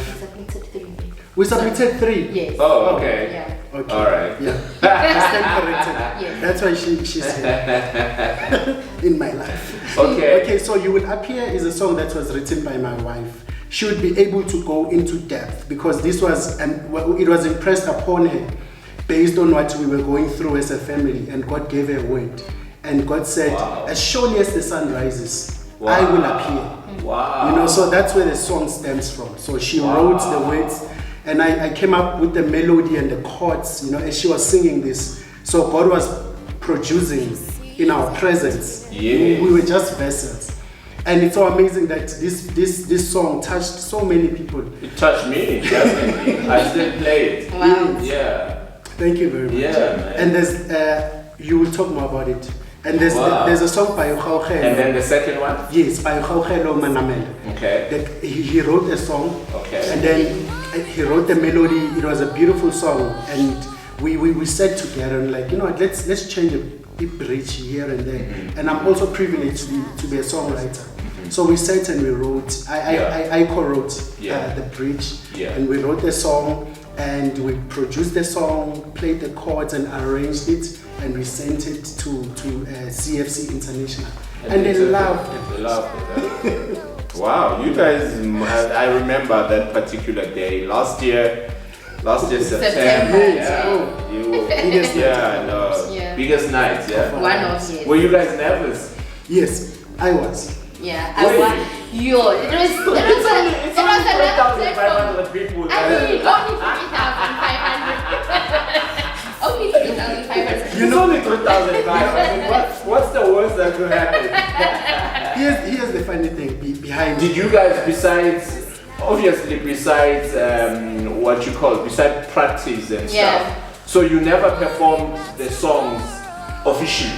We submitted 3. Yes. Oh, okay. Yeah. Okay. All right. Yeah. Stand corrected. Yes. That's why she's here in my life. Okay. Okay, so You Will Appear is a song that was written by my wife. She would be able to go into depth because this was, and it was impressed upon her based on what we were going through as a family, and God gave her a word. And God said, as surely as the sun rises, I will appear. Wow. You know, so that's where the song stems from. So she wrote the words, and I came up with the melody and the chords, you know, as she was singing this. So God was producing in our presence. Yeah. We were just vessels. And it's so amazing that this song touched so many people. It touched me, definitely. I still play it. Wow. Yeah. Thank you very much. Yeah, man. And there's, you will talk more about it. And there's a song by Ukhaukelo. And then the second one? Yes, by Ukhaukelo Manamela. Okay. That he wrote a song. Okay. And then he wrote the melody. It was a beautiful song. And we sat together and like, you know what, let's change a bridge here and there. And I'm also privileged to be a songwriter. So we sat and we wrote. I co-wrote the bridge. Yeah. And we wrote the song and we produced the song, played the chords and arranged it. And we sent it to CFC International. And they loved it. They loved it. Wow, you guys, I remember that particular day. Last year September. Biggest biggest night, yeah. One of it. Were you guys nervous? Yes, I was. Yeah, I was. It was a 3,500 people. I mean, only 3,500. Only 3,500. It's only 3,500. What's the worst that could happen? Here's the funny thing behind. Did you guys, besides what you call, besides practice and stuff, so you never performed the songs officially?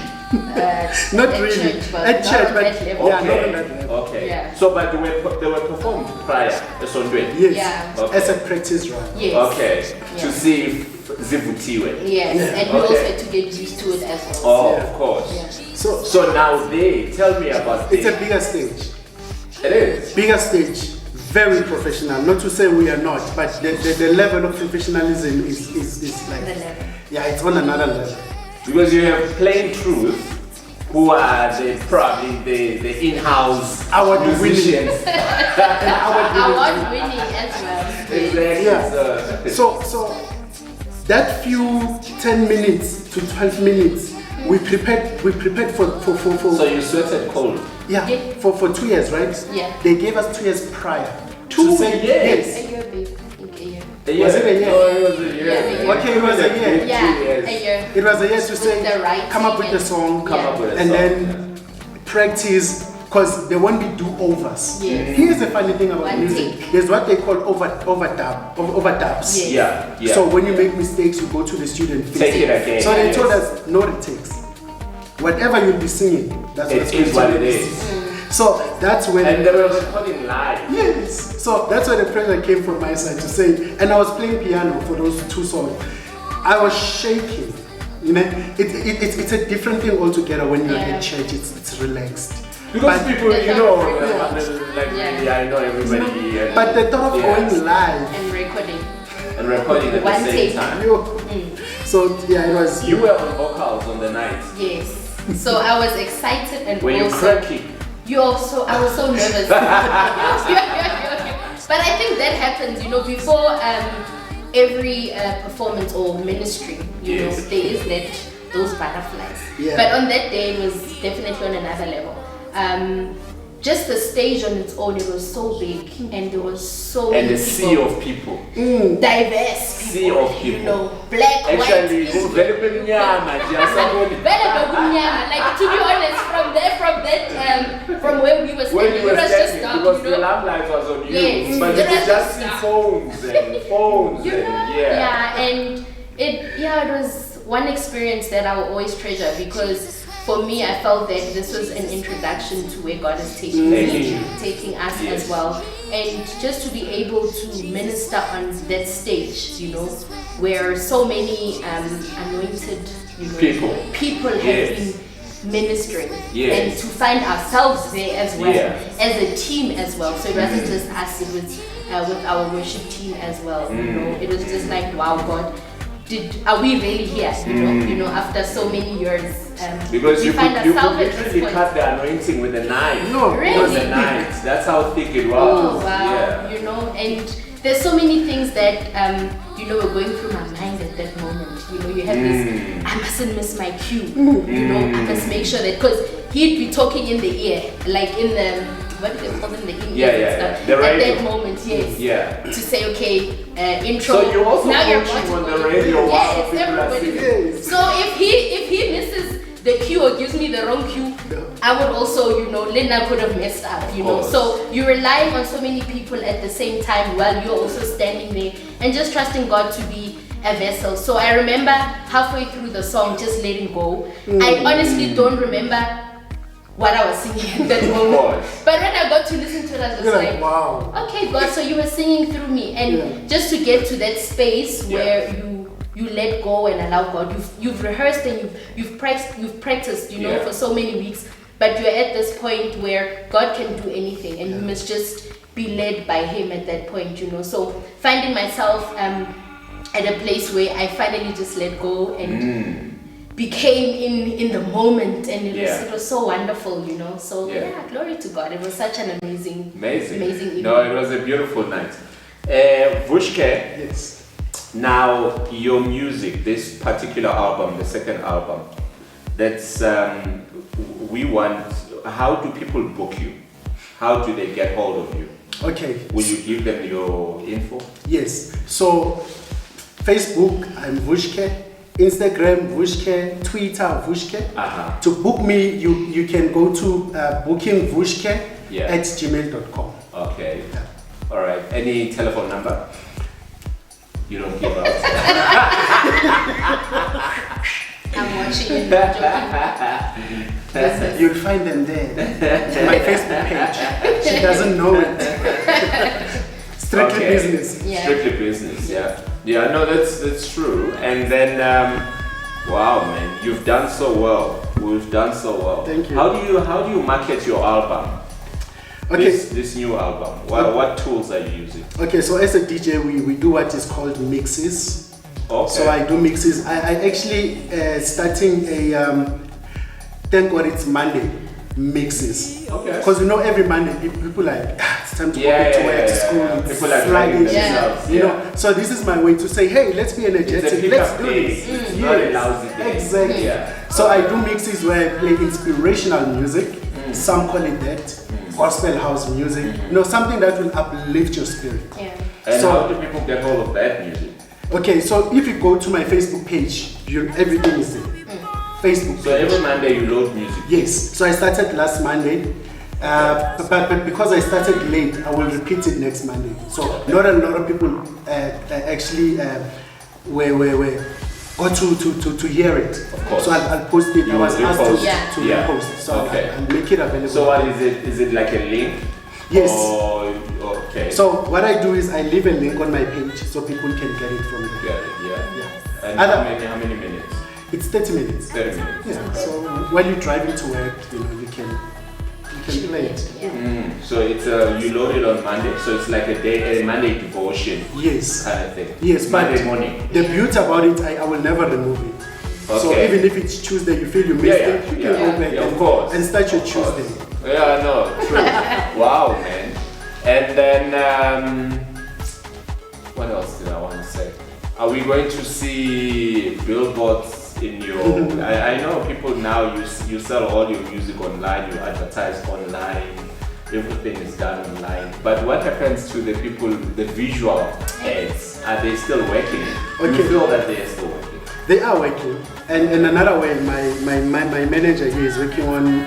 Not really. At church, but okay. not on that level. Okay. Yeah. So, but they were performed prior, the Sondwe? Yes. Yeah. Okay. As a practice run. Yes. Okay. Yeah. To see if zivutiwe. Yes. Yeah. And we also had to get used to it as well. Oh, Yeah. of course. Yeah. So now tell me about It's a bigger stage. It is. Bigger stage. Very professional. Not to say we are not, but the level of professionalism is like, The level. yeah, it's on another level. Because you have Plain Truth, who are probably the in-house musicians. Award winning as well. Exactly. Yeah. So that few 10 minutes to 12 minutes, we prepared for. So you sweated cold. Yeah, for 2 years, right? Yeah. They gave us 2 years prior. 2 years? Yes. A year, babe. A year. Was it a year? No, it was a year. Yeah, Okay, it was a year. Yeah, 2 years. a year. It was a year to say, the writing come up with the song, Come up with a and song, then practice, because there won't be do-overs. Yes. Here's the funny thing about One music. take. There's what they call overdubs. Yes. Yeah. So when you make mistakes, you go to the studio and fix Take it again. So they Yes. told us, no retakes. Whatever you'll be singing, that's It is what it is. So that's when. And they were recording live. Yes. So that's where the pressure came from my side to say, and I was playing piano for those 2 songs. I was shaking. You know, it's a different thing altogether when you're at church. It's relaxed. Because But- people, you know, like Yeah. I know everybody. And, But the thought of going live, And recording. and recording at the One same take. time. so yeah, it was. You were on vocals on the night. Yes. So I was excited and Were you also. cracking? I was so nervous. But I think that happens, before every performance or ministry, Yes. there is that those butterflies. Yeah. But on that day, it was definitely on another level. Just the stage on its own, it was so big, and there was so And many a sea of people. diverse people, Sea of people. you know, black, Actually, white, very mnyama, like to be honest, from where we were when standing, you were it was just standing, dark, because you the know. lamplight was on you, Yes, but it you could was just just see dark. phones and And it was one experience that I will always treasure, because for me, I felt that this was an introduction to where God is taking us Yes. as well. And just to be able to minister on that stage, you know, where so many anointed, you know, people have been ministering, and to find ourselves there as well, as a team as well. So it wasn't just us, it was with our worship team as well. You know, it was just like, wow, God, are we really here? You know, after so many years. because we you find could ourselves at literally this cut the anointing with a knife. No, Really? It was a knife. That's how thick it was. Oh wow, Yeah. you know, and there's so many things that you know were going through my mind at that moment. You know, you have this, I mustn't miss my cue. You know, I must make sure that, because he'd be talking in the ear, like in the, what do they call them, the in-ears and stuff. The at radio. that moment, yes. Yeah. To say, okay, intro. So you also now you're coaching about to on the go. radio while Yes, people are everybody. singing. So if he misses the cue or gives me the wrong cue, I would also, you know, Linda could have messed up, you know. So you're relying on so many people at the same time while you're also standing there and just trusting God to be a vessel. So I remember halfway through the song, just letting go. I honestly don't remember what I was singing at that moment. But when I got to listen to it, I was just like, wow. okay, God, so you were singing through me. And just to get to that space where you let go and allow God. You've rehearsed and you've practiced, you know, for so many weeks. But you're at this point where God can do anything, and you must just be led by Him at that point, you know. So finding myself at a place where I finally just let go and became in the moment, and it was so wonderful, you know. So glory to God. It was such an amazing evening. No, it was a beautiful night. Vushke. Yes. Now, your music, this particular album, the second album, that's, we want, how do people book you? How do they get hold of you? Okay. Will you give them your info? Yes. So, Facebook, I'm Vushke. Instagram, Vushke. Twitter, Vushke. To book me, you can go to bookingvushke@gmail.com. Okay. All right. Any telephone number? You don't give out. I'm watching it. You'll find them there. My Facebook page. She doesn't know it. Strictly business. Yeah. Strictly business. Yeah. Yeah. No, that's true. And then, wow, man, you've done so well. We've done so well. Thank you. How do you market your album? Okay. This new album. What tools are you using? Okay, so as a DJ, we do what is called mixes. Okay. So I do mixes. I actually starting a thank God it's Monday mixes. Okay. Because you know every Monday people like it's time to go back to work, to school. It's People are dragging sluggish, themselves. You know, so this is my way to say, hey, let's be energetic. Let's do this. It's not a lousy day. Exactly. Yeah. So I do mixes where I play inspirational music. Some call it that. Gospel house music. You know, something that will uplift your spirit. Yeah. And So- how do people get hold of that music? Okay, so if you go to my Facebook page, everything is there. Facebook. So every Monday you load music. Yes. So I started last Monday, but because I started late, I will repeat it next Monday. So not a lot of people actually were got to hear it. Of course. So I'll post it. You I was will asked repost. to Yeah. repost. So Okay. I'll make it available. So what is it? Is it like a link? Yes. Or, okay. So what I do is I leave a link on my page so people can get it from there. Get it, yeah. Yeah. And how many minutes? It's 30 minutes. 30 minutes. Yeah. So while you're driving to work, you know, you can play it. Yeah. So it's you load it on Monday, so it's like a Monday devotion Yes. kind of thing. Yes, but Monday morning. the beauty about it, I will never remove it. So Okay. even if it's Tuesday, you feel you missed it, you can go back of course. and start your Of course. Tuesday. Yeah, no, true. Wow, man. And then, what else did I want to say? Are we going to see billboards in your. I know people now. You sell all your music online. You advertise online. Everything is done online. But what happens to the people? The visual ads, are they still working? Okay. You feel that they are still working? They are working. And in another way, my manager here is working on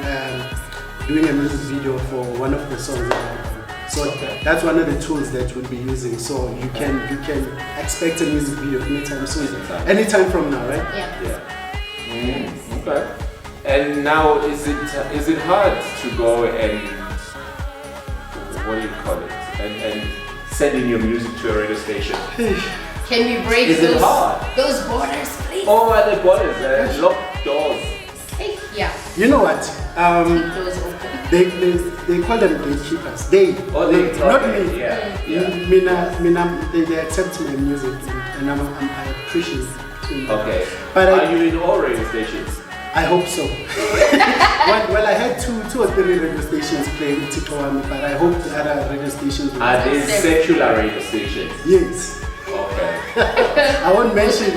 doing a music video for one of the songs that I have. So that's one of the tools that we'll be using. So you can expect a music video anytime soon. Anytime from now, right? Yeah. Okay. And now is it hard to go and what do you call it? And sending your music to a radio station? Can we break Is it hard? those borders, please? Oh, are the borders? Locked doors. Hey, yeah. You know what? Keep doors open. They call them gatekeepers. They not me. Yeah. They accept my music and I appreciate it. Okay. But are you in all radio stations? I hope so. Well, I had two or three radio stations playing Tikawami, but I hope the other radio stations will. Are they secular radio stations? Yes. Okay. I won't mention.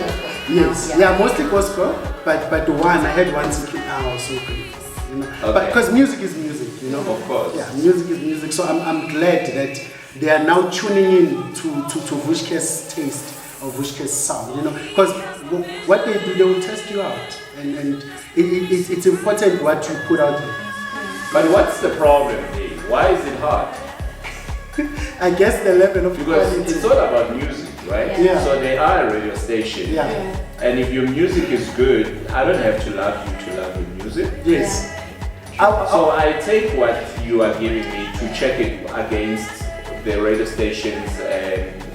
Yes. Yeah, mostly gospel, but the one I had one Tikawami. I was so grateful. You know, Okay. but because music is music, you know. Of course. Yeah, music is music. So I'm glad that they are now tuning in to Vushke's taste or Vushke's sound, you know, because what they do, they will test you out, and it's important what you put out there. But what's the problem here? Why is it hard? I guess the level of Because quality. it's all about music, right? Yeah. So they are a radio station. Yeah. And if your music is good, I don't have to love you to love your music. Yes. So I take what you are giving me to check it against the radio station's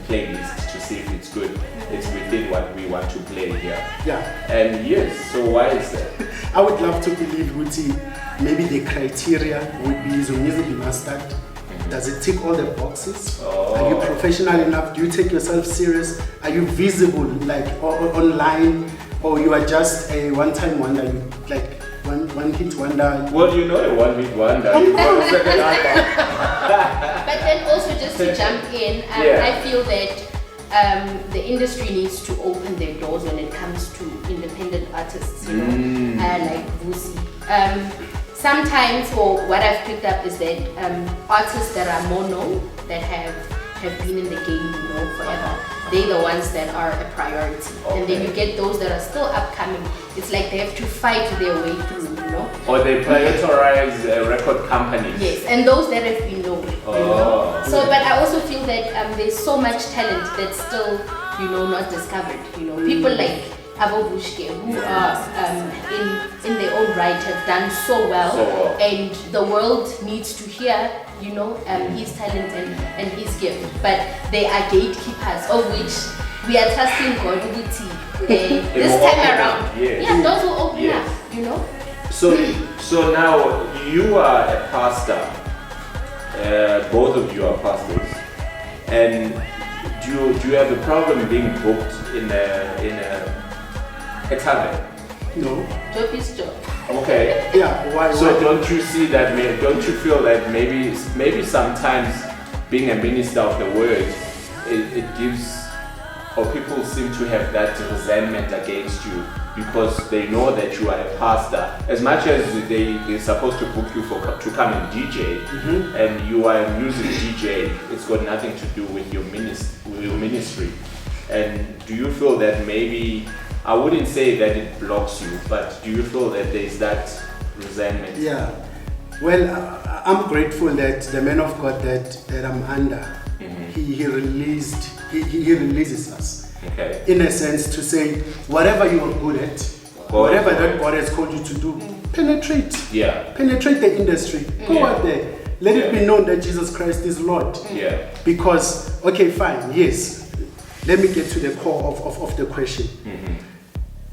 playlist to see if it's good. It's within what we want to play here. Yeah. And yes, so why is that? I would love to believe, Ruti, maybe the criteria would be is your music mastered? Does it tick all the boxes? Oh. Are you professional enough? Do you take yourself serious? Are you visible, like online, or you are just a one-time wonder, like one hit wonder? Well, you're not a one-hit wonder. You've got a second album. But then also just to jump in, I feel that the industry needs to open their doors when it comes to independent artists, you know, like Vusi. Sometimes, or what I've picked up is that artists that are more known, that have been in the game, you know, forever, they're the ones that are a priority. Okay. And then you get those that are still upcoming. It's like they have to fight their way through, you know. Or they prioritize record companies. Yes, and those that have been known, you know. So, but I also feel that there's so much talent that's still, you know, not discovered. You know, people like Abo Vushke, who are in their own right, have done so well, and the world needs to hear, you know, his talent and his gift. But they are gatekeepers, of which we are trusting God with this time around. Yeah, those will open up, you know. So now you are a pastor. Both of you are pastors, and do you have a problem being booked in a tavern? No. Job is job. Okay. Yeah. Why? So don't you see that? Don't you feel that maybe sometimes being a minister of the word, it gives, or people seem to have that resentment against you because they know that you are a pastor. As much as they're supposed to book you to come and DJ, and you are a music DJ, it's got nothing to do with your ministry. And do you feel that maybe, I wouldn't say that it blocks you, but do you feel that there's that resentment? Yeah. Well, I'm grateful that the man of God that I'm under, he releases us. Okay. In a sense, to say whatever you are good at, whatever that God has called you to do, penetrate. Yeah. Penetrate the industry. Go out there. Let it be known that Jesus Christ is Lord. Yeah. Because, okay, fine, yes. Let me get to the core of the question.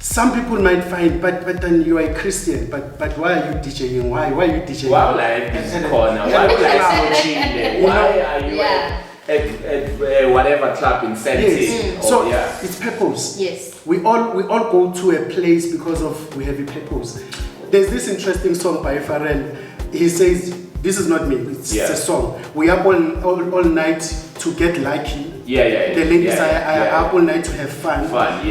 Some people might find, but then you are a Christian, but why are you DJing? Why are you DJing? Why would I this corner? Why would I so cheap? Why are you at whatever club in Senti? Yes. So it's purpose. Yes. We all go to a place because we have a purpose. There's this interesting song by Pharrell. He says, this is not me, it's a song. We up all night to get lucky. The ladies are up all night to have fun.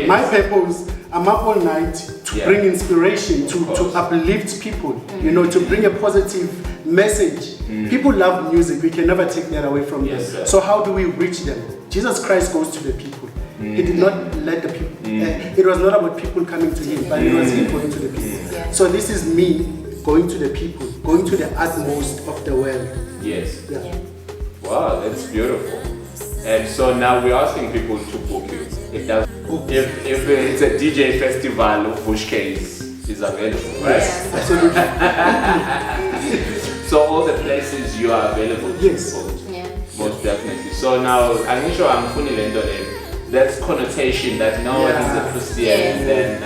My purpose, I'm up all night bring inspiration, to uplift people, you know, to bring a positive message. People love music. We can never take that away from them. Sir. So how do we reach them? Jesus Christ goes to the people. He did not let the people. It was not about people coming to him, but it was him going to the people. Yeah. So this is me going to the people, going to the utmost of the world. Yes. Yeah. Wow, that's beautiful. And so now we're asking people to book you. If it's a DJ festival, Vushka is available, right? Yeah. Absolutely. So all the places you are available to Yes. book. Yeah. Most definitely. So now, I'm sure I'm funny that's connotation that no one is a Christian, Yeah. then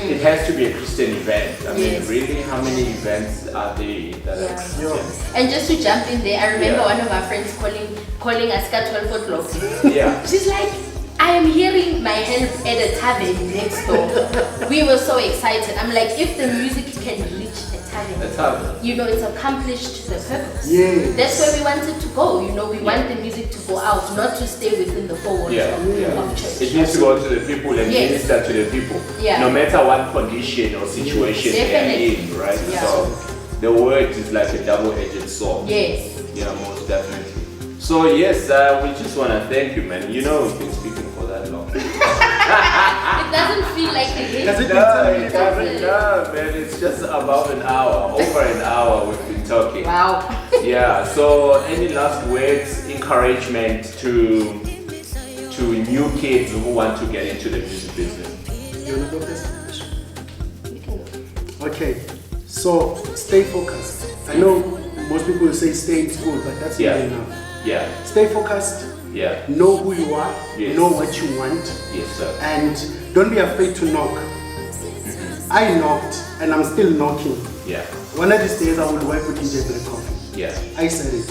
it has to be a Christian event. I mean, Yes. really, how many events are there that are Christian? And just to jump in there, I remember Yeah. one of our friends calling us at 12 o'clock. Yeah. She's like, I am hearing my help at a tavern next door. We were so excited. I'm like, if the music can reach a tavern, Let's have it. you know, it's accomplished the purpose. Yes. That's where we wanted to go. You know, we want the music to go out, not to stay within the four walls of church. It needs to go to the people and Yes. minister to the people. Yeah. No matter what condition or situation they Definitely. are in, right? Yeah. So the word is like a double-edged sword. Yes. Yeah, most definitely. So yes, we just want to thank you, man. You know, we've been speaking for that long. It doesn't feel like a hit. Does it No, tell it doesn't, no, man. It's just above an hour, over an hour we've been talking. Wow. Yeah. So, any last words, encouragement to new kids who want to get into the music business? You wanna go first? You can go. Okay, so stay focused. I know most people will say stay in school, but that's Yeah. not enough. Yeah. Stay focused, Yeah. know who you are, Yes. know what you want, Yes, sir. and don't be afraid to knock. I knocked and I'm still knocking. Yeah. One of these days I will work with DJ Black Coffee. Yeah. I said it.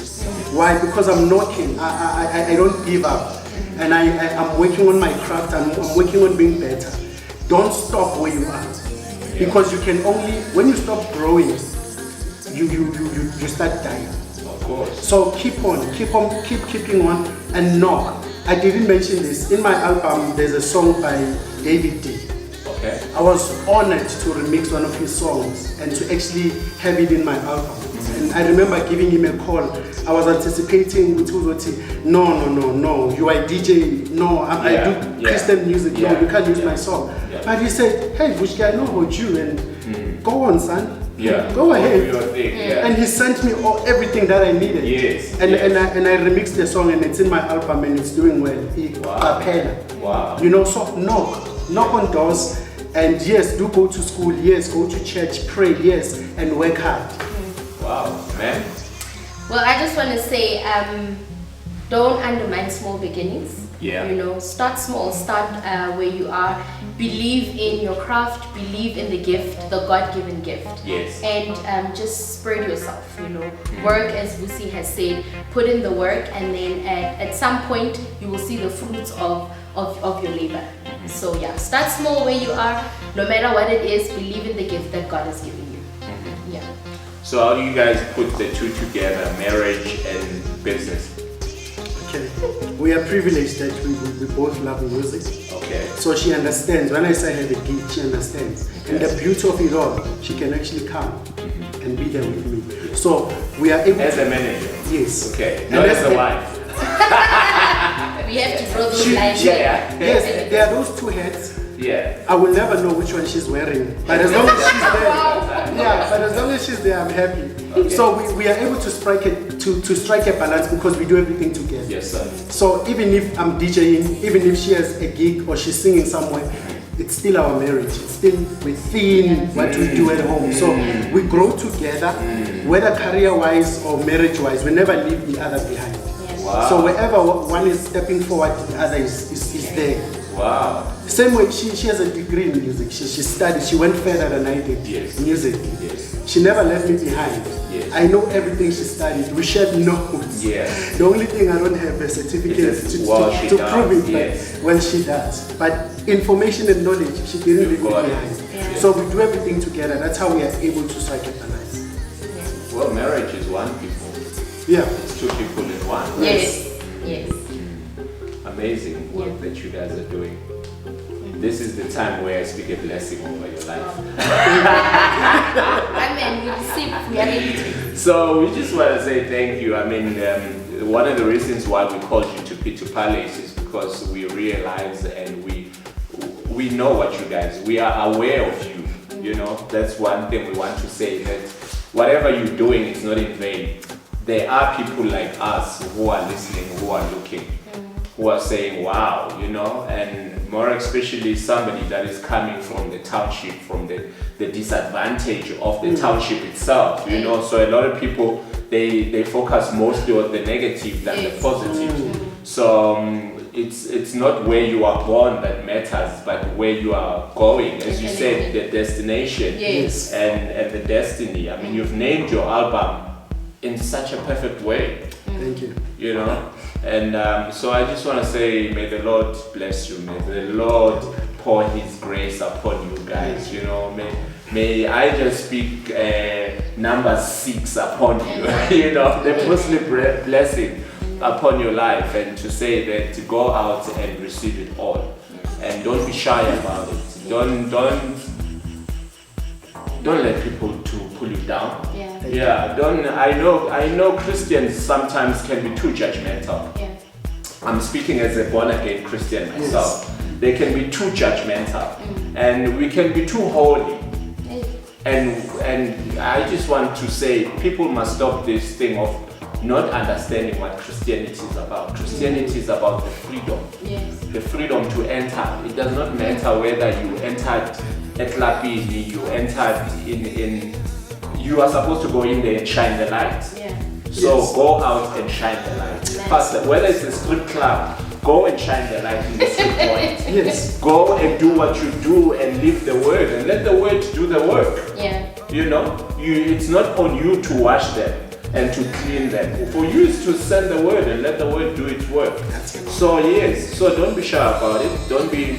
Why? Because I'm knocking. I don't give up. And I'm working on my craft. I'm working on being better. Don't stop where you are. Because you can only, when you stop growing, you start dying. Of course. So keep keeping on and knock. I didn't mention this. In my album, there's a song by David D. Okay. I was honored to remix one of his songs and to actually have it in my album. And I remember giving him a call. I was anticipating with no, you are a DJ. No, I do Christian music. No, you can't use my song. Yeah. But he said, hey, Vushka, I know about you, and go on, son. Yeah. Go ahead. Do your thing. Yeah. And he sent me everything that I needed. Yes, And, yes. and I remixed the song and it's in my album and it's doing well. Wow. Cappella. Wow. You know, so knock on doors, and yes, do go to school, yes, go to church, pray, yes, and work hard. Wow, man. Well, I just want to say, don't undermine small beginnings. Yeah. You know, start small, start where you are. Believe in your craft, believe in the gift, the God-given gift. Yes. And just spread yourself, you know. Work, as Vusi has said, put in the work, and then at some point, you will see the fruits of your labor. So yeah, start small where you are. No matter what it is, believe in the gift that God has given you. Yeah. So how do you guys put the two together, marriage and business? Okay. We are privileged that we both love music. Okay. So she understands. When I say I have a gig, she understands. And the beauty of it all, she can actually come and be there with me. So we are able As to... a manager? Yes. Okay. And Not that's as a the- wife? We have to draw those She- lines. Yeah. Yes, there are those two hats. Yeah. I will never know which one she's wearing, but as long as she's there, yeah. But as long as she's there, I'm happy. Okay. So we are able to strike a balance because we do everything together. Yes, sir. So even if I'm DJing, even if she has a gig or she's singing somewhere, it's still our marriage. It's still within what we do at home. So we grow together, whether career-wise or marriage-wise. We never leave the other behind. Wow. So wherever one is stepping forward, the other is there. Wow. Same way, she has a degree in music. She studied, she went further than I did. Yes. Music. Yes. She never left me behind. Yes. I know everything she studied. We shared notes. Yeah. The only thing I don't have a certificate It's to she prove does, it, yes. but when she does. But information and knowledge, she didn't leave me got it. behind. Yeah. So we do everything together. That's how we are able to strike a balance. Well, marriage is one people. Yeah. It's two people in one. Yes. Yes. Amazing work that you guys are doing. this is the time where I speak a blessing over your life. Amen. We receive. We are ready to. So we just want to say thank you. I mean, one of the reasons why we called you to Pitu Palace is because we realize and we know what you guys, we are aware of you. You know, that's one thing we want to say, that whatever you're doing is not in vain. There are people like us who are listening, who are looking, who are saying, wow, you know, and more especially somebody that is coming from the township, from the disadvantage of the township itself, you know. So a lot of people, they focus mostly on the negative than the positive. So it's not where you are born that matters, but where you are going. As you said, the destination and the destiny. I mean, you've named your album in such a perfect way. Thank you. You know, and so I just want to say, may the Lord bless you. May the Lord pour His grace upon you guys. You know, may I just speak number 6 upon you. You know, the priestly blessing upon your life, and to say that to go out and receive it all, and don't be shy about it. Don't let people to pull you down. Don't. I know Christians sometimes can be too judgmental. I'm speaking as a born again Christian myself. They can be too judgmental, and we can be too holy. And I just want to say, people must stop this thing of not understanding what Christianity is about. Christianity is about the freedom. The freedom to enter. It does not matter whether you entered at Lapini, you entered in you are supposed to go in there and shine the light. So go out and shine the light. Pastor, whether it's a strip club, go and shine the light in the strip point. Go and do what you do and live the word, and let the word do the work. You know, it's not on you to wash them and to clean them. For you is to send the word and let the word do its work. So so don't be shy about it. Don't be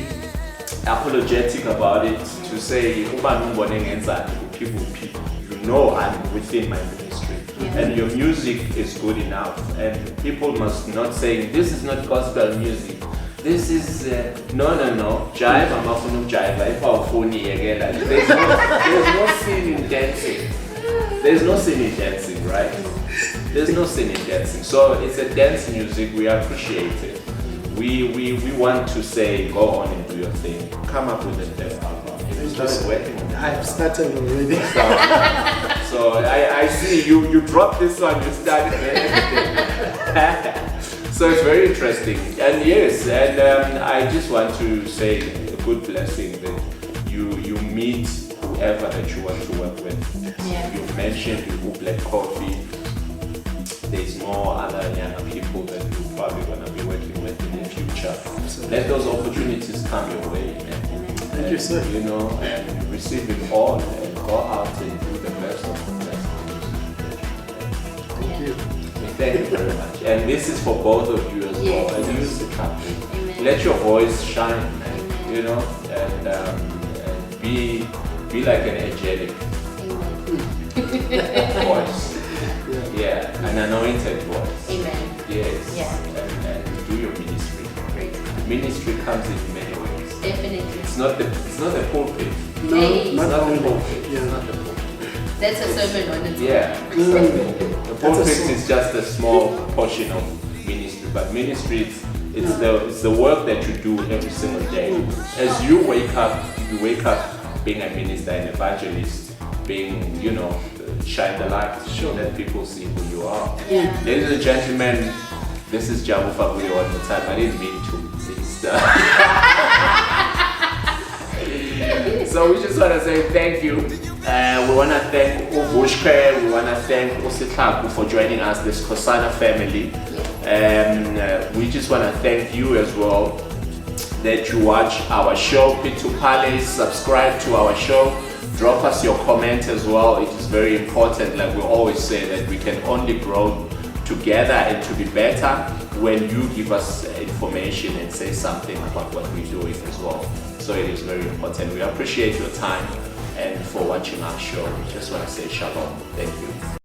apologetic about it, to say, people, you know I'm within my ministry. And your music is good enough. And people must not say, this is not gospel music. This is, no. Jive, I'm not going to jive. There's no sin in dancing. There's no sin in dancing, right? There's no sin in dancing. So it's a dance music. We appreciate it. We want to say, go on and do your thing. Come up with a best album. I've started already. So I see you dropped this one, you started everything. So it's very interesting. And I just want to say a good blessing that you meet whoever that you want to work with. You mentioned you Black Coffee. There's more other younger people that you're probably going to be working with in the future. Let those opportunities come your way, man. Thank you, sir. You know, and receive it all and go out and do the best of the best. Thank you. Thank you very much. And this is for both of you as well. And use the country. Let your voice shine, man. You know, and be like an angelic voice. An anointed voice. Yes. And do your ministry. Ministry comes in many ways. Definitely. It's not the pulpit. No, not the only. pulpit. It's not the pulpit. That's a sermon on its own. The pulpit is just a small portion of ministry, but ministry it's the work that you do every single day. As you wake up being a minister and evangelist, being, you know, shine the light, let people see who you are. Ladies and gentlemen, this is Jabu Fabuyo one more time. I didn't mean to. So we just want to say thank you. We want to thank Vusi, we want to thank Stlhako for joining us, the Skhosanas family. We just want to thank you as well that you watch our show, Pitu Palace. Subscribe to our show. Drop us your comment as well. It is very important. Like we always say, that we can only grow together and to be better when you give us information and say something about what we're doing as well. So it is very important. We appreciate your time and for watching our show. Just want to say shalom. Thank you.